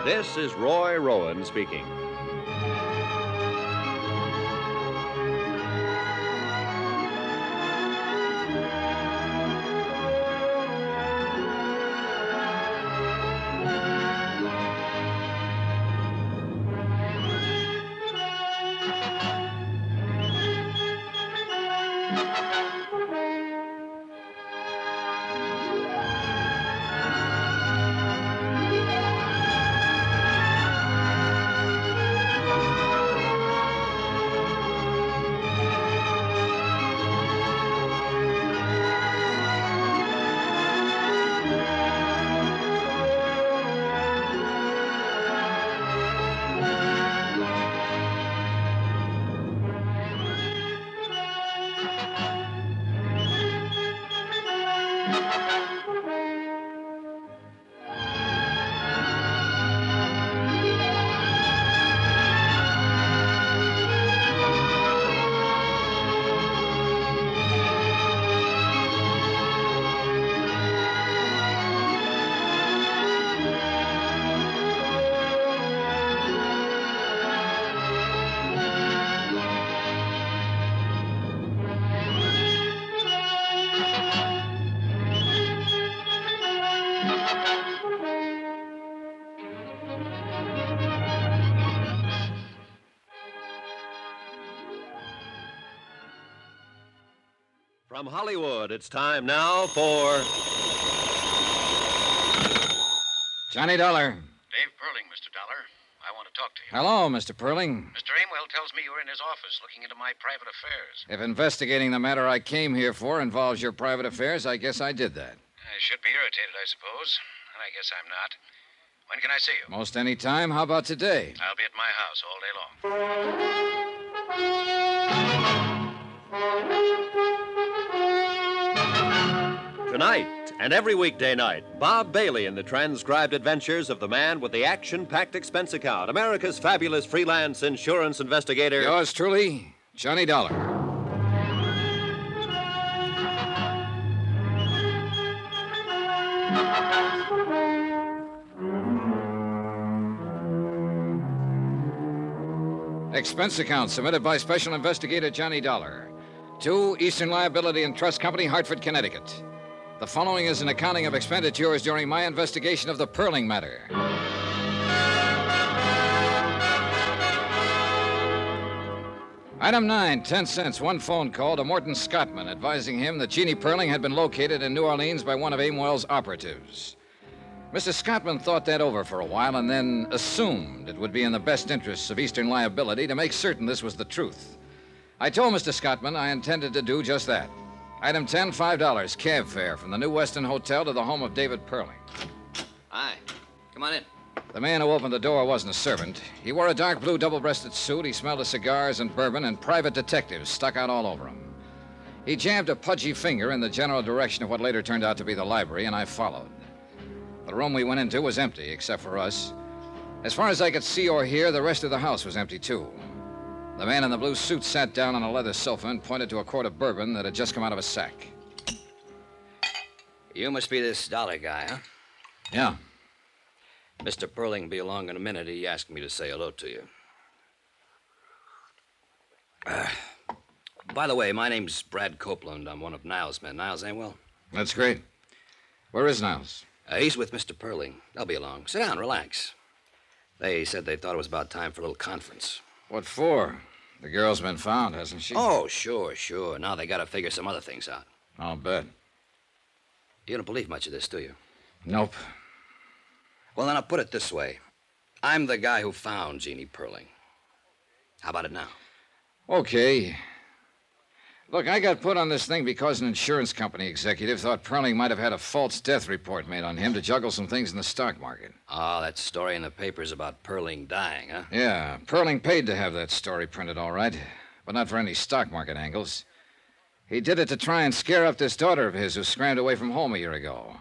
This is Roy Rowan speaking. From Hollywood, it's time now for Johnny Dollar. Dave Perling, Mr. Dollar. I want to talk to you. Hello, Mr. Perling. Mr. Amwell tells me you were in his office looking into my private affairs. If investigating the matter I came here for involves your private affairs, I guess I did that. I should be irritated, I suppose. And I guess I'm not. When can I see you? Most any time. How about today? I'll be at my house all day long. Tonight and every weekday night, Bob Bailey in the transcribed adventures of the man with the action-packed expense account, America's fabulous freelance insurance investigator. Yours truly, Johnny Dollar. Expense account submitted by Special Investigator Johnny Dollar to Eastern Liability and Trust Company, Hartford, Connecticut. The following is an accounting of expenditures during my investigation of the Perling matter. Item 9, 10 cents, one phone call to Morton Scottman advising him that Jeannie Perling had been located in New Orleans by one of Aimwell's operatives. Mr. Scottman thought that over for a while and then assumed it would be in the best interests of Eastern Liability to make certain this was the truth. I told Mr. Scottman I intended to do just that. Item 10, $5, cab fare from the New Weston Hotel to the home of David Perling. Hi. Come on in. The man who opened the door wasn't a servant. He wore a dark blue double-breasted suit. He smelled of cigars and bourbon, and private detectives stuck out all over him. He jabbed a pudgy finger in the general direction of what later turned out to be the library, and I followed. The room we went into was empty, except for us. As far as I could see or hear, the rest of the house was empty, too. The man in the blue suit sat down on a leather sofa and pointed to a quart of bourbon that had just come out of a sack. You must be this Dollar guy, huh? Yeah. Mr. Perling will be along in a minute. He asked me to say hello to you. By the way, my name's Brad Copeland. I'm one of Niles' men. Niles Aimwell? That's great. Where is Niles? He's with Mr. Perling. They'll be along. Sit down, relax. They said they thought it was about time for a little conference. What for? The girl's been found, hasn't she? Oh, sure. Now they got to figure some other things out. I'll bet. You don't believe much of this, do you? Nope. Well, then I'll put it this way. I'm the guy who found Jeannie Perling. How about it now? Okay. Look, I got put on this thing because an insurance company executive thought Perling might have had a false death report made on him to juggle some things in the stock market. Oh, that story in the papers about Perling dying, huh? Yeah, Perling paid to have that story printed, all right, but not for any stock market angles. He did it to try and scare up this daughter of his who scrambled away from home a year ago.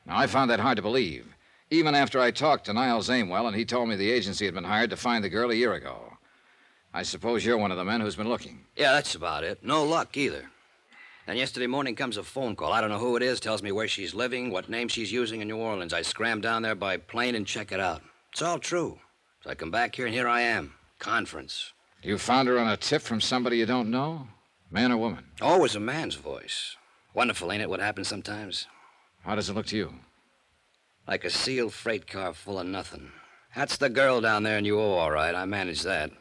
Now, I found that hard to believe, even after I talked to Niles Aimwell and he told me the agency had been hired to find the girl a year ago. I suppose you're one of the men who's been looking. Yeah, that's about it. No luck either. Then yesterday morning comes a phone call. I don't know who it is, tells me where she's living, what name she's using in New Orleans. I scram down there by plane and check it out. It's all true. So I come back here, and here I am. Conference. You found her on a tip from somebody you don't know? Man or woman? Always a man's voice. Wonderful, ain't it, what happens sometimes? How does it look to you? Like a sealed freight car full of nothing. That's the girl down there in UO, all right. I managed that.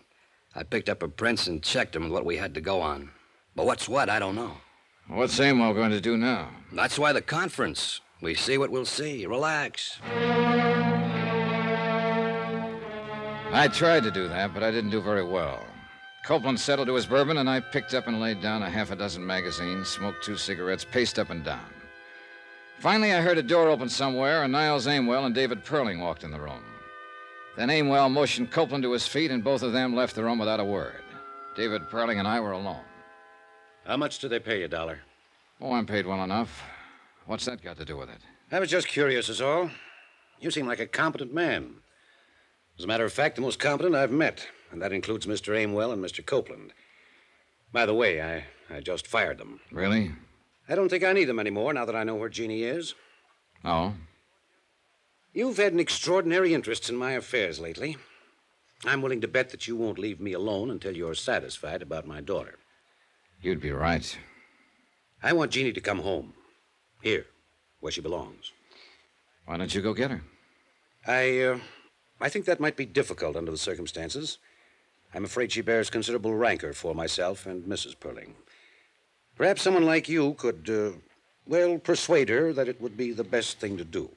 I picked up her prints and checked them with what we had to go on. But what's what, I don't know. What's Aimwell going to do now? That's why the conference. We see what we'll see. Relax. I tried to do that, but I didn't do very well. Copeland settled to his bourbon, and I picked up and laid down a half a dozen magazines, smoked 2 cigarettes, paced up and down. Finally, I heard a door open somewhere, and Niles Aimwell and David Perling walked in the room. Then Aimwell motioned Copeland to his feet, and both of them left the room without a word. David Perling and I were alone. How much do they pay you, Dollar? Oh, I'm paid well enough. What's that got to do with it? I was just curious, is all. You seem like a competent man. As a matter of fact, the most competent I've met, and that includes Mr. Aimwell and Mr. Copeland. By the way, I just fired them. Really? I don't think I need them anymore now that I know where Jeannie is. Oh? You've had an extraordinary interest in my affairs lately. I'm willing to bet that you won't leave me alone until you're satisfied about my daughter. You'd be right. I want Jeannie to come home. Here, where she belongs. Why don't you go get her? I think that might be difficult under the circumstances. I'm afraid she bears considerable rancor for myself and Mrs. Perling. Perhaps someone like you could, persuade her that it would be the best thing to do.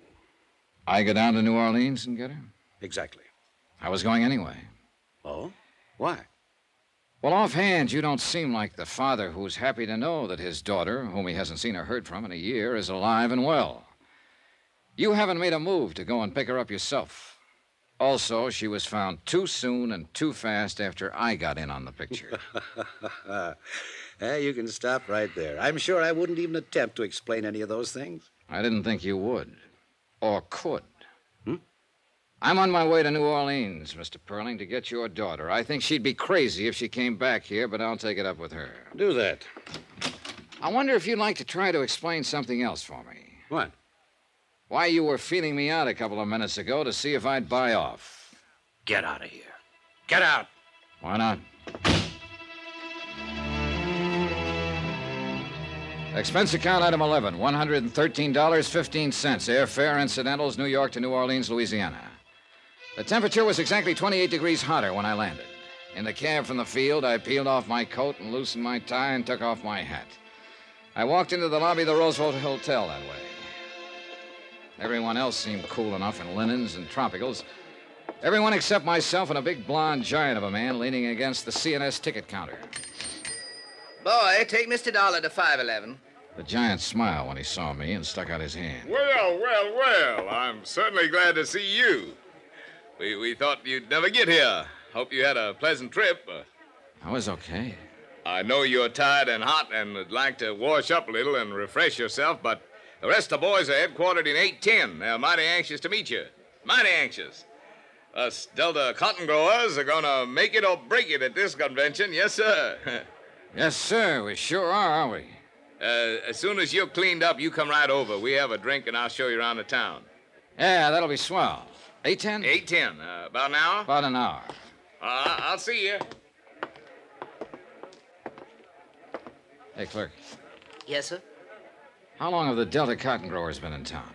I go down to New Orleans and get her? Exactly. I was going anyway. Oh? Why? Well, offhand, you don't seem like the father who's happy to know that his daughter, whom he hasn't seen or heard from in a year, is alive and well. You haven't made a move to go and pick her up yourself. Also, she was found too soon and too fast after I got in on the picture. You can stop right there. I'm sure I wouldn't even attempt to explain any of those things. I didn't think you would. Or could. I'm on my way to New Orleans, Mr. Perling, to get your daughter. I think she'd be crazy if she came back here, but I'll take it up with her. Do that. I wonder if you'd like to try to explain something else for me. What? Why you were feeling me out a couple of minutes ago to see if I'd buy off. Get out of here. Get out. Why not? Expense account item 11, $113.15. Airfare, incidentals, New York to New Orleans, Louisiana. The temperature was exactly 28 degrees hotter when I landed. In the cab from the field, I peeled off my coat and loosened my tie and took off my hat. I walked into the lobby of the Roosevelt Hotel that way. Everyone else seemed cool enough in linens and tropicals. Everyone except myself and a big blonde giant of a man leaning against the CNS ticket counter. Boy, take Mr. Dollar to 511. The giant smiled when he saw me and stuck out his hand. Well, I'm certainly glad to see you. We thought you'd never get here. Hope you had a pleasant trip. I was okay. I know you're tired and hot and would like to wash up a little and refresh yourself, but the rest of the boys are headquartered in 810. They're mighty anxious to meet you. Mighty anxious. Us Delta cotton growers are going to make it or break it at this convention. Yes, sir. Yes, sir. We sure are, aren't we? As soon as you're cleaned up, you come right over. We have a drink, and I'll show you around the town. Yeah, that'll be swell. 8:10? 8:10. About an hour? About an hour. I'll see you. Hey, clerk. Yes, sir? How long have the Delta cotton growers been in town?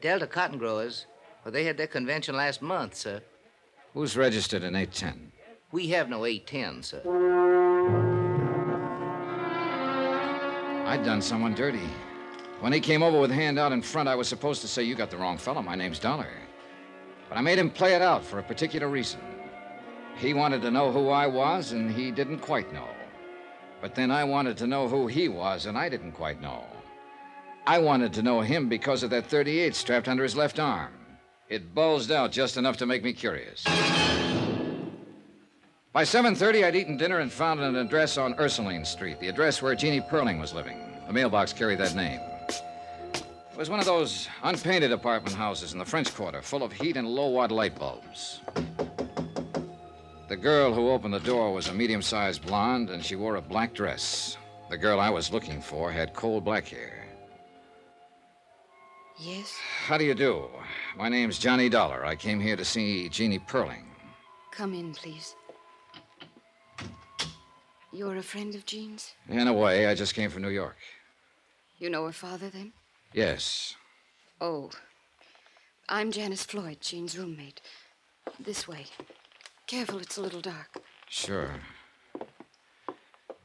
Delta cotton growers? Well, they had their convention last month, sir. Who's registered in 810? We have no 810, sir. I'd done someone dirty. When he came over with a hand out in front, I was supposed to say, "You got the wrong fellow. My name's Dollar." But I made him play it out for a particular reason. He wanted to know who I was, and he didn't quite know. But then I wanted to know who he was, and I didn't quite know. I wanted to know him because of that .38 strapped under his left arm. It bulged out just enough to make me curious. By 7:30, I'd eaten dinner and found an address on Ursuline Street, the address where Jeannie Perling was living. The mailbox carried that name. It was one of those unpainted apartment houses in the French Quarter, full of heat and low-watt light bulbs. The girl who opened the door was a medium-sized blonde, and she wore a black dress. The girl I was looking for had coal black hair. Yes? How do you do? My name's Johnny Dollar. I came here to see Jeannie Perling. Come in, please. You're a friend of Jean's? In a way, I just came from New York. You know her father, then? Yes. Oh. I'm Janice Floyd, Jean's roommate. This way. Careful, it's a little dark. Sure.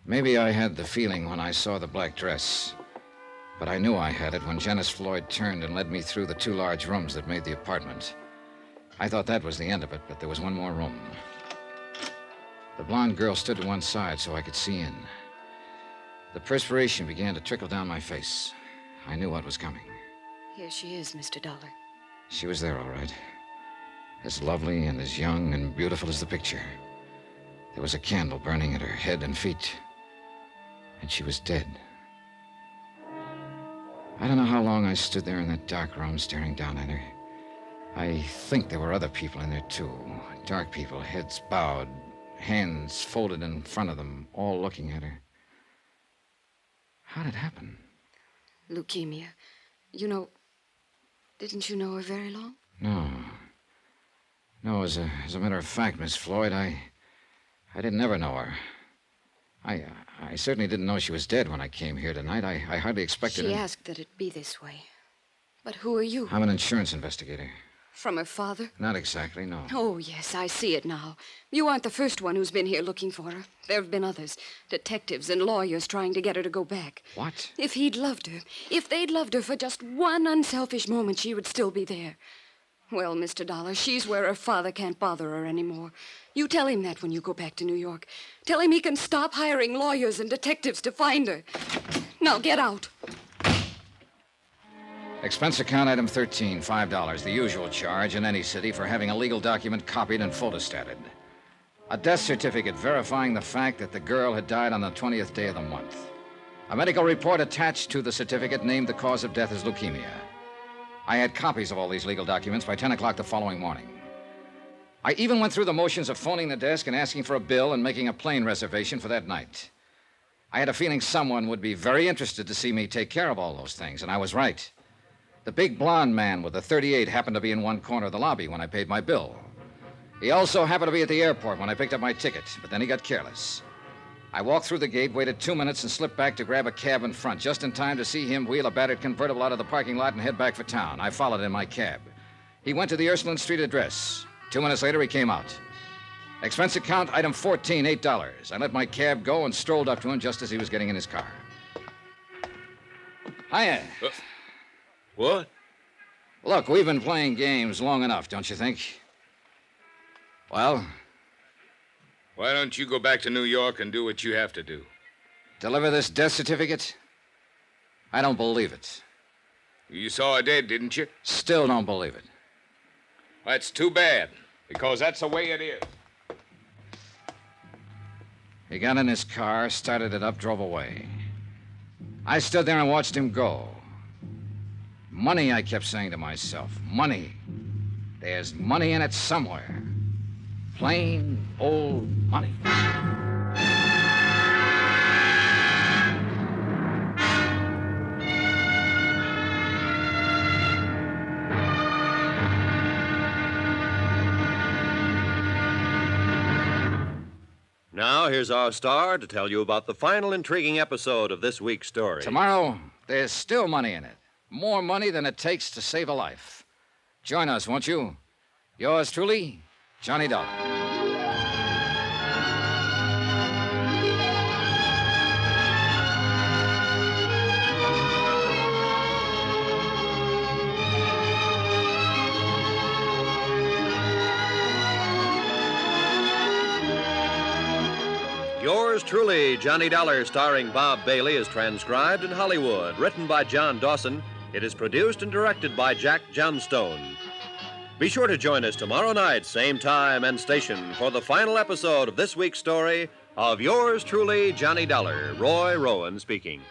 Maybe I had the feeling when I saw the black dress. But I knew I had it when Janice Floyd turned and led me through the two large rooms that made the apartment. I thought that was the end of it, but there was one more room. The blonde girl stood to one side so I could see in. The perspiration began to trickle down my face. I knew what was coming. Here she is, Mr. Dollar. She was there, all right. As lovely and as young and beautiful as the picture. There was a candle burning at her head and feet. And she was dead. I don't know how long I stood there in that dark room staring down at her. I think there were other people in there, too. Dark people, heads bowed, hands folded in front of them, all looking at her. How did it happen? Leukemia. Didn't you know her very long? No, as a matter of fact, Miss Floyd, I didn't ever know her. I certainly didn't know she was dead when I came here tonight. I hardly expected She asked that it be this way. But who are you? I'm an insurance investigator. From her father? Not exactly, no. Oh, yes, I see it now. You aren't the first one who's been here looking for her. There have been others. Detectives and lawyers trying to get her to go back. What? If he'd loved her, if they'd loved her for just one unselfish moment, she would still be there. Well, Mr. Dollar, she's where her father can't bother her anymore. You tell him that when you go back to New York. Tell him he can stop hiring lawyers and detectives to find her. Now, get out. Expense account item 13, $5, the usual charge in any city for having a legal document copied and photostated. A death certificate verifying the fact that the girl had died on the 20th day of the month. A medical report attached to the certificate named the cause of death as leukemia. I had copies of all these legal documents by 10 o'clock the following morning. I even went through the motions of phoning the desk and asking for a bill and making a plane reservation for that night. I had a feeling someone would be very interested to see me take care of all those things, and I was right. The big blonde man with the .38 happened to be in one corner of the lobby when I paid my bill. He also happened to be at the airport when I picked up my ticket, but then he got careless. I walked through the gate, waited 2 minutes, and slipped back to grab a cab in front, just in time to see him wheel a battered convertible out of the parking lot and head back for town. I followed in my cab. He went to the Ursuline Street address. 2 minutes later, he came out. Expense account, item 14, $8. I let my cab go and strolled up to him just as he was getting in his car. Hiya. What? Look, we've been playing games long enough, don't you think? Well? Why don't you go back to New York and do what you have to do? Deliver this death certificate? I don't believe it. You saw her dead, didn't you? Still don't believe it. That's too bad, because that's the way it is. He got in his car, started it up, drove away. I stood there and watched him go. Money, I kept saying to myself. Money. There's money in it somewhere. Plain old money. Now, here's our star to tell you about the final intriguing episode of this week's story. Tomorrow, there's still money in it. More money than it takes to save a life. Join us, won't you? Yours truly, Johnny Dollar. Yours truly, Johnny Dollar, starring Bob Bailey, is transcribed in Hollywood. Written by John Dawson, it is produced and directed by Jack Johnstone. Be sure to join us tomorrow night, same time and station, for the final episode of this week's story of Yours truly, Johnny Dollar. Roy Rowan speaking.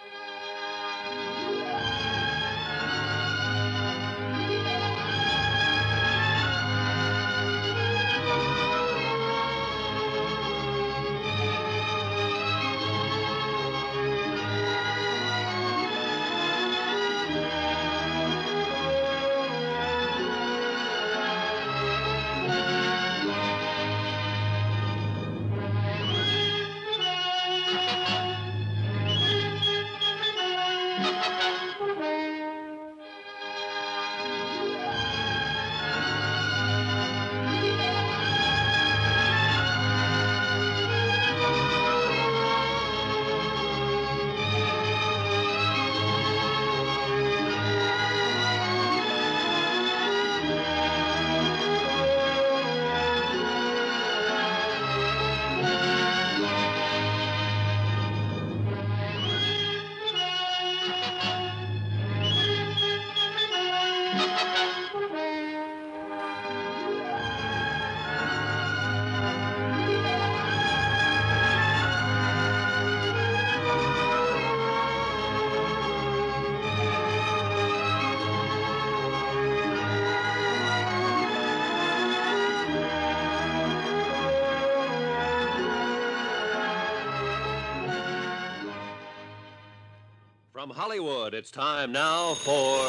From Hollywood, it's time now for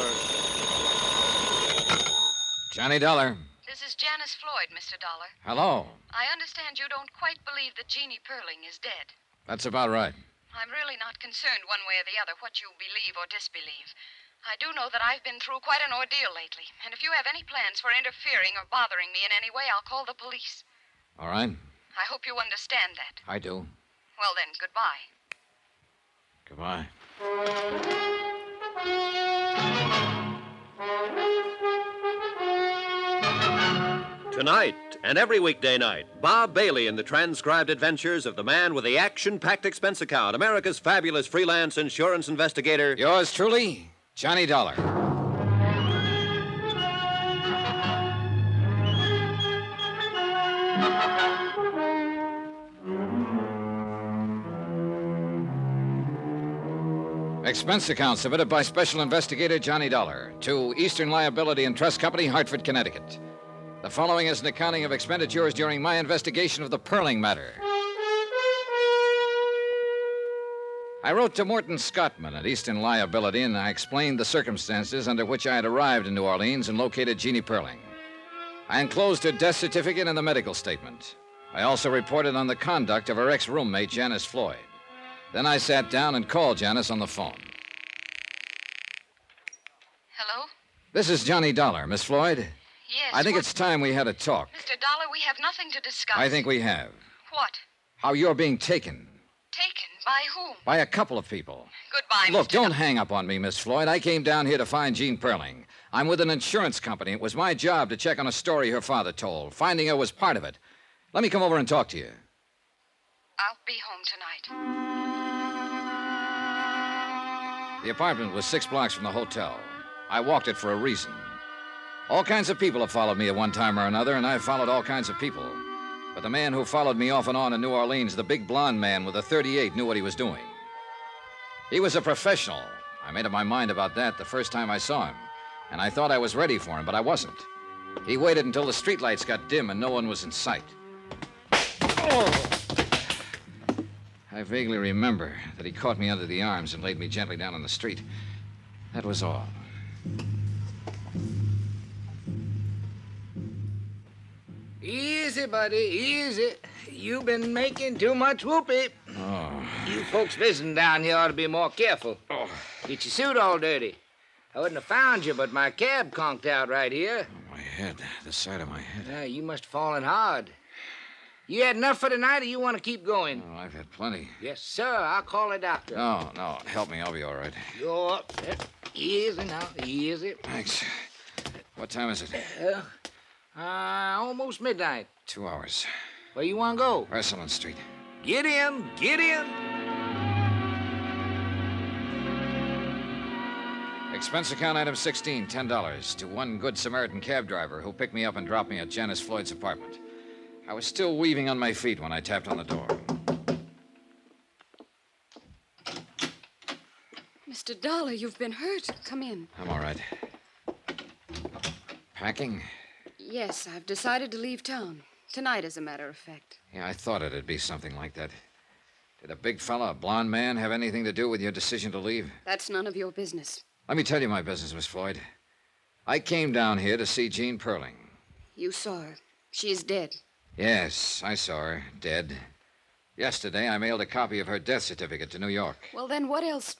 Johnny Dollar. This is Janice Floyd, Mr. Dollar. Hello. I understand you don't quite believe that Jeannie Perling is dead. That's about right. I'm really not concerned one way or the other what you believe or disbelieve. I do know that I've been through quite an ordeal lately, and if you have any plans for interfering or bothering me in any way, I'll call the police. All right. I hope you understand that. I do. Well then, goodbye. Goodbye. Tonight and every weekday night, Bob Bailey in the transcribed adventures of the man with the action-packed expense account, America's fabulous freelance insurance investigator. Yours truly, Johnny Dollar. Expense account submitted by Special Investigator Johnny Dollar to Eastern Liability and Trust Company, Hartford, Connecticut. The following is an accounting of expenditures during my investigation of the Perling matter. I wrote to Morton Scottman at Eastern Liability, and I explained the circumstances under which I had arrived in New Orleans and located Jeannie Perling. I enclosed her death certificate and the medical statement. I also reported on the conduct of her ex-roommate, Janice Floyd. Then I sat down and called Janice on the phone. Hello? This is Johnny Dollar, Miss Floyd. Yes. I think it's time we had a talk. Mr. Dollar, we have nothing to discuss. I think we have. What? How you're being taken. Taken? By whom? By a couple of people. Goodbye, Look, Mr. don't hang up on me, Miss Floyd. I came down here to find Jean Perling. I'm with an insurance company. It was my job to check on a story her father told. Finding her was part of it. Let me come over and talk to you. I'll be home tonight. The apartment was 6 blocks from the hotel. I walked it for a reason. All kinds of people have followed me at one time or another, and I've followed all kinds of people. But the man who followed me off and on in New Orleans, the big blonde man with a .38, knew what he was doing. He was a professional. I made up my mind about that the first time I saw him. And I thought I was ready for him, but I wasn't. He waited until the streetlights got dim and no one was in sight. Oh! I vaguely remember that he caught me under the arms and laid me gently down on the street. That was all. Easy, buddy, easy. You've been making too much whoopee. Oh. You folks visiting down here ought to be more careful. Oh. Get your suit all dirty. I wouldn't have found you, but my cab conked out right here. Oh, my head, the side of my head. You must have fallen hard. You had enough for tonight, or you want to keep going? Oh, I've had plenty. Yes, sir. I'll call a doctor. No, help me. I'll be all right. You're up. Easy now, easy. Thanks. What time is it? Almost midnight. 2 hours. Where you want to go? Wrestling Street. Get in, get in. Expense account item 16, $10 to one Good Samaritan cab driver who picked me up and dropped me at Janice Floyd's apartment. I was still weaving on my feet when I tapped on the door. Mr. Dollar, you've been hurt. Come in. I'm all right. Packing? Yes, I've decided to leave town. Tonight, as a matter of fact. Yeah, I thought it'd be something like that. Did a big fella, a blonde man, have anything to do with your decision to leave? That's none of your business. Let me tell you my business, Miss Floyd. I came down here to see Jean Perling. You saw her. She is dead. Yes, I saw her, dead. Yesterday, I mailed a copy of her death certificate to New York. Well, then what else?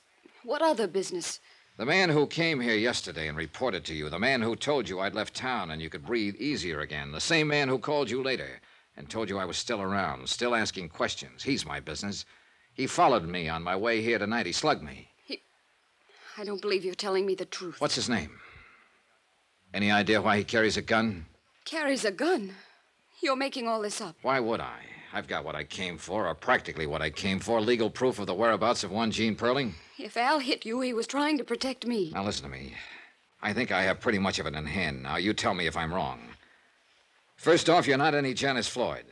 What other business? The man who came here yesterday and reported to you, the man who told you I'd left town and you could breathe easier again, the same man who called you later and told you I was still around, still asking questions. He's my business. He followed me on my way here tonight. He slugged me. I don't believe you're telling me the truth. What's his name? Any idea why he carries a gun? Carries a gun? You're making all this up. Why would I? I've got what I came for, or practically what I came for, legal proof of the whereabouts of one Jean Perling. If Al hit you, he was trying to protect me. Now, listen to me. I think I have pretty much of it in hand. Now, you tell me if I'm wrong. First off, you're not any Janice Floyd.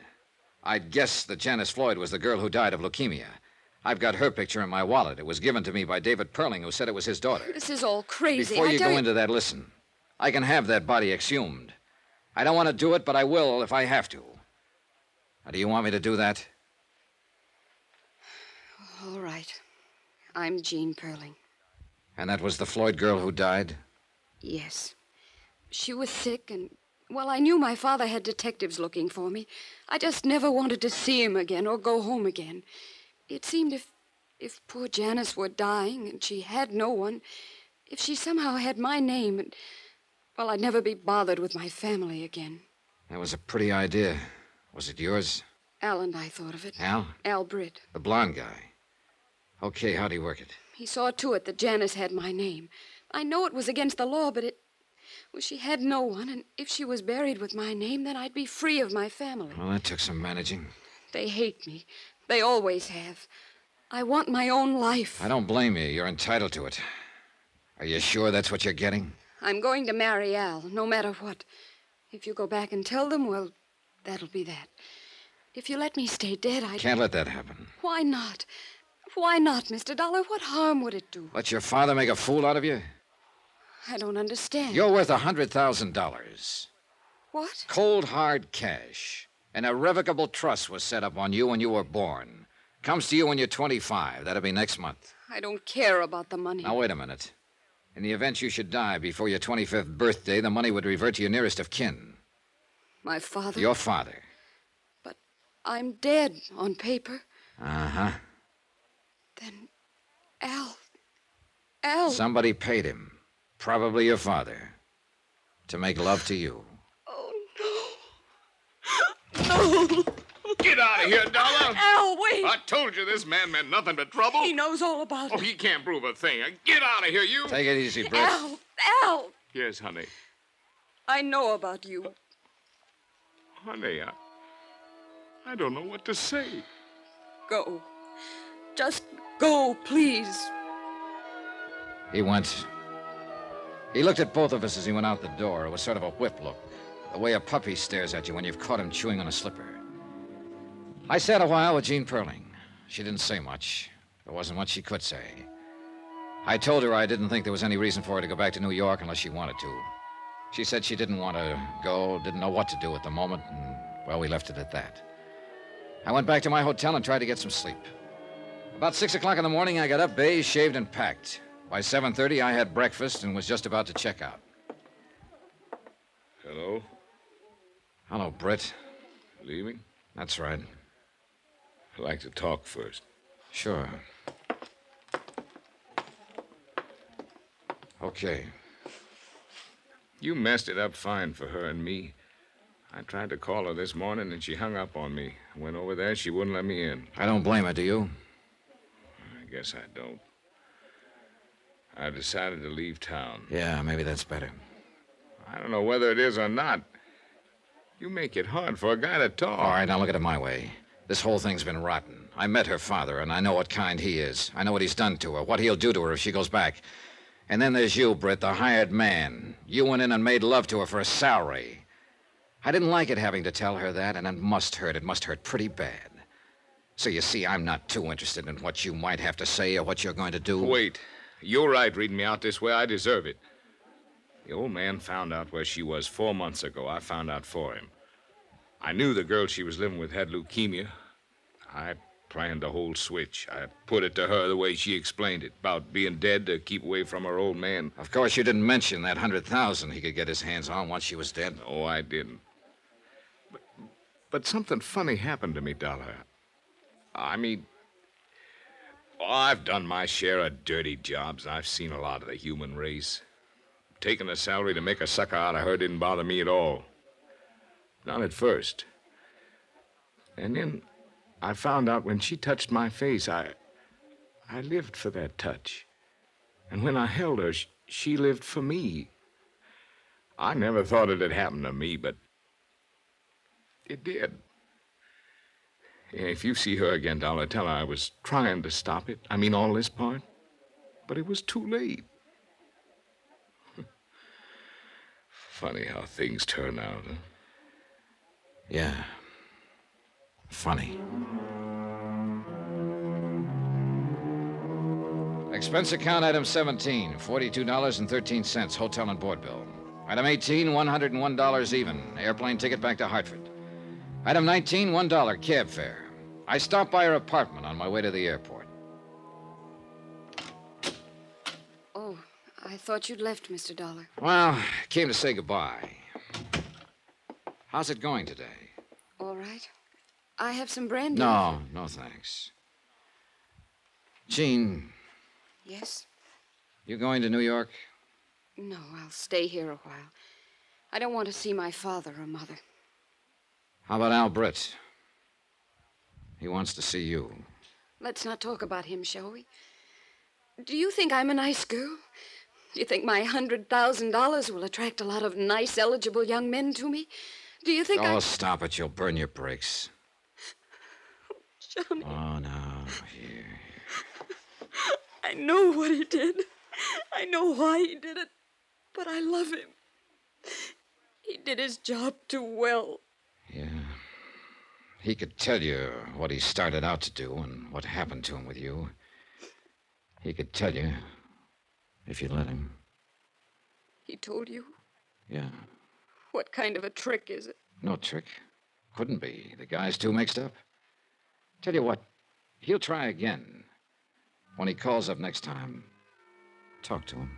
I'd guess that Janice Floyd was the girl who died of leukemia. I've got her picture in my wallet. It was given to me by David Perling, who said it was his daughter. This is all crazy. Before you go into that, listen. I can have that body exhumed. I don't want to do it, but I will if I have to. Now, do you want me to do that? All right. I'm Jean Perling. And that was the Floyd girl who died? Yes. She was sick, and, well, I knew my father had detectives looking for me. I just never wanted to see him again or go home again. It seemed if poor Janice were dying and she had no one, if she somehow had my name, and, well, I'd never be bothered with my family again. That was a pretty idea. Was it yours? Al and I thought of it. Al? Al Britt. The blonde guy. Okay, how'd he work it? He saw to it that Janice had my name. I know it was against the law, but well, she had no one, and if she was buried with my name, then I'd be free of my family. Well, that took some managing. They hate me. They always have. I want my own life. I don't blame you. You're entitled to it. Are you sure that's what you're getting? I'm going to marry Al, no matter what. If you go back and tell them, well, that'll be that. If you let me stay dead, I can't let that happen. Why not? Why not, Mr. Dollar? What harm would it do? Let your father make a fool out of you? I don't understand. You're worth $100,000. What? Cold, hard cash. An irrevocable trust was set up on you when you were born. Comes to you when you're 25. That'll be next month. I don't care about the money. Now, wait a minute. In the event you should die before your 25th birthday, the money would revert to your nearest of kin. My father? Your father. But I'm dead on paper. Uh-huh. Then Al... Somebody paid him, probably your father, to make love to you. No. Get out of here, Dollar. Al, wait. I told you this man meant nothing but trouble. He knows all about it. Oh, he can't prove a thing. Get out of here, you. Take it easy, Britt. Al. Yes, honey. I know about you. Honey, I don't know what to say. Go. Just go, please. He went. He looked at both of us as he went out the door. It was sort of a whip look, the way a puppy stares at you when you've caught him chewing on a slipper. I sat a while with Jean Perling. She didn't say much. There wasn't much she could say. I told her I didn't think there was any reason for her to go back to New York unless she wanted to. She said she didn't want to go, didn't know what to do at the moment, and, well, we left it at that. I went back to my hotel and tried to get some sleep. About 6 o'clock in the morning, I got up, bathed, shaved, and packed. By 7:30, I had breakfast and was just about to check out. Hello? Hello, Britt. Leaving? That's right. I'd like to talk first. Sure. Okay. You messed it up fine for her and me. I tried to call her this morning, and she hung up on me. I went over there, she wouldn't let me in. I don't blame her, do you? I guess I don't. I've decided to leave town. Yeah, maybe that's better. I don't know whether it is or not. You make it hard for a guy to talk. All right, now look at it my way. This whole thing's been rotten. I met her father, and I know what kind he is. I know what he's done to her, what he'll do to her if she goes back. And then there's you, Britt, the hired man. You went in and made love to her for a salary. I didn't like it having to tell her that, and it must hurt. It must hurt pretty bad. So you see, I'm not too interested in what you might have to say or what you're going to do. Wait. You're right reading me out this way. I deserve it. The old man found out where she was 4 months ago. I found out for him. I knew the girl she was living with had leukemia. I planned the whole switch. I put it to her the way she explained it, about being dead to keep away from her old man. Of course, you didn't mention that $100,000 he could get his hands on once she was dead. No, I didn't. But something funny happened to me, Dollar. I mean, I've done my share of dirty jobs. I've seen a lot of the human race. Taking a salary to make a sucker out of her didn't bother me at all. Not at first. And then I found out when she touched my face, I lived for that touch. And when I held her, she lived for me. I never thought it had happened to me, but it did. If you see her again, Dollar, tell her I was trying to stop it. I mean, all this part. But it was too late. Funny how things turn out, huh? Yeah. Funny. Expense account item 17, $42.13, hotel and board bill. Item 18, $101 even, airplane ticket back to Hartford. Item 19, $1 cab fare. I stopped by her apartment on my way to the airport. Oh, I thought you'd left, Mr. Dollar. Well, came to say goodbye. How's it going today? All right. I have some brandy. No, thanks. Jean. Yes? You going to New York? No, I'll stay here a while. I don't want to see my father or mother. How about Al Britt? He wants to see you. Let's not talk about him, shall we? Do you think I'm a nice girl? Do you think my $100,000 will attract a lot of nice, eligible young men to me? Do you think stop it. You'll burn your brakes. Johnny. Oh, no. Here. I know what he did. I know why he did it. But I love him. He did his job too well. Yeah. He could tell you what he started out to do and what happened to him with you. He could tell you if you let him. He told you? Yeah. What kind of a trick is it? No trick. Couldn't be. The guy's too mixed up. Tell you what, he'll try again. When he calls up next time, talk to him.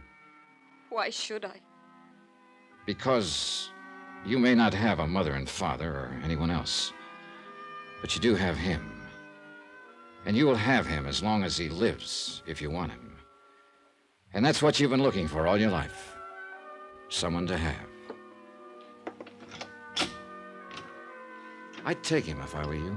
Why should I? Because you may not have a mother and father or anyone else, but you do have him. And you will have him as long as he lives, if you want him. And that's what you've been looking for all your life. Someone to have. I'd take him if I were you.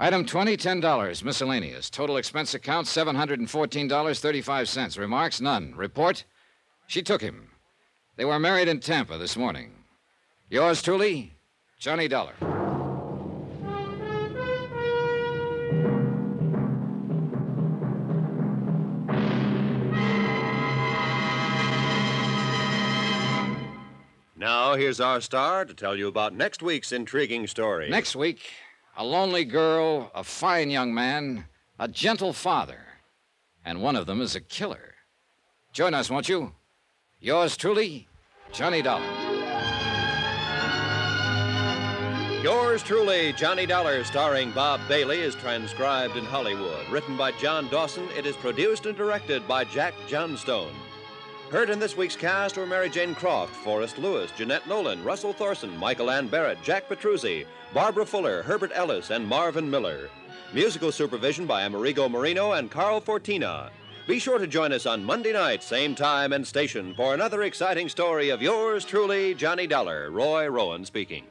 Item 20, $10. Miscellaneous. Total expense account, $714.35. Remarks, none. Report, she took him. They were married in Tampa this morning. Yours truly, Johnny Dollar. Now, here's our star to tell you about next week's intriguing story. Next week, a lonely girl, a fine young man, a gentle father, and one of them is a killer. Join us, won't you? Yours truly, Johnny Dollar. Yours truly, Johnny Dollar, starring Bob Bailey, is transcribed in Hollywood. Written by John Dawson, it is produced and directed by Jack Johnstone. Heard in this week's cast were Mary Jane Croft, Forrest Lewis, Jeanette Nolan, Russell Thorson, Michael Ann Barrett, Jack Petruzzi, Barbara Fuller, Herbert Ellis, and Marvin Miller. Musical supervision by Amerigo Marino and Carl Fortina. Be sure to join us on Monday night, same time and station, for another exciting story of yours truly, Johnny Dollar. Roy Rowan speaking.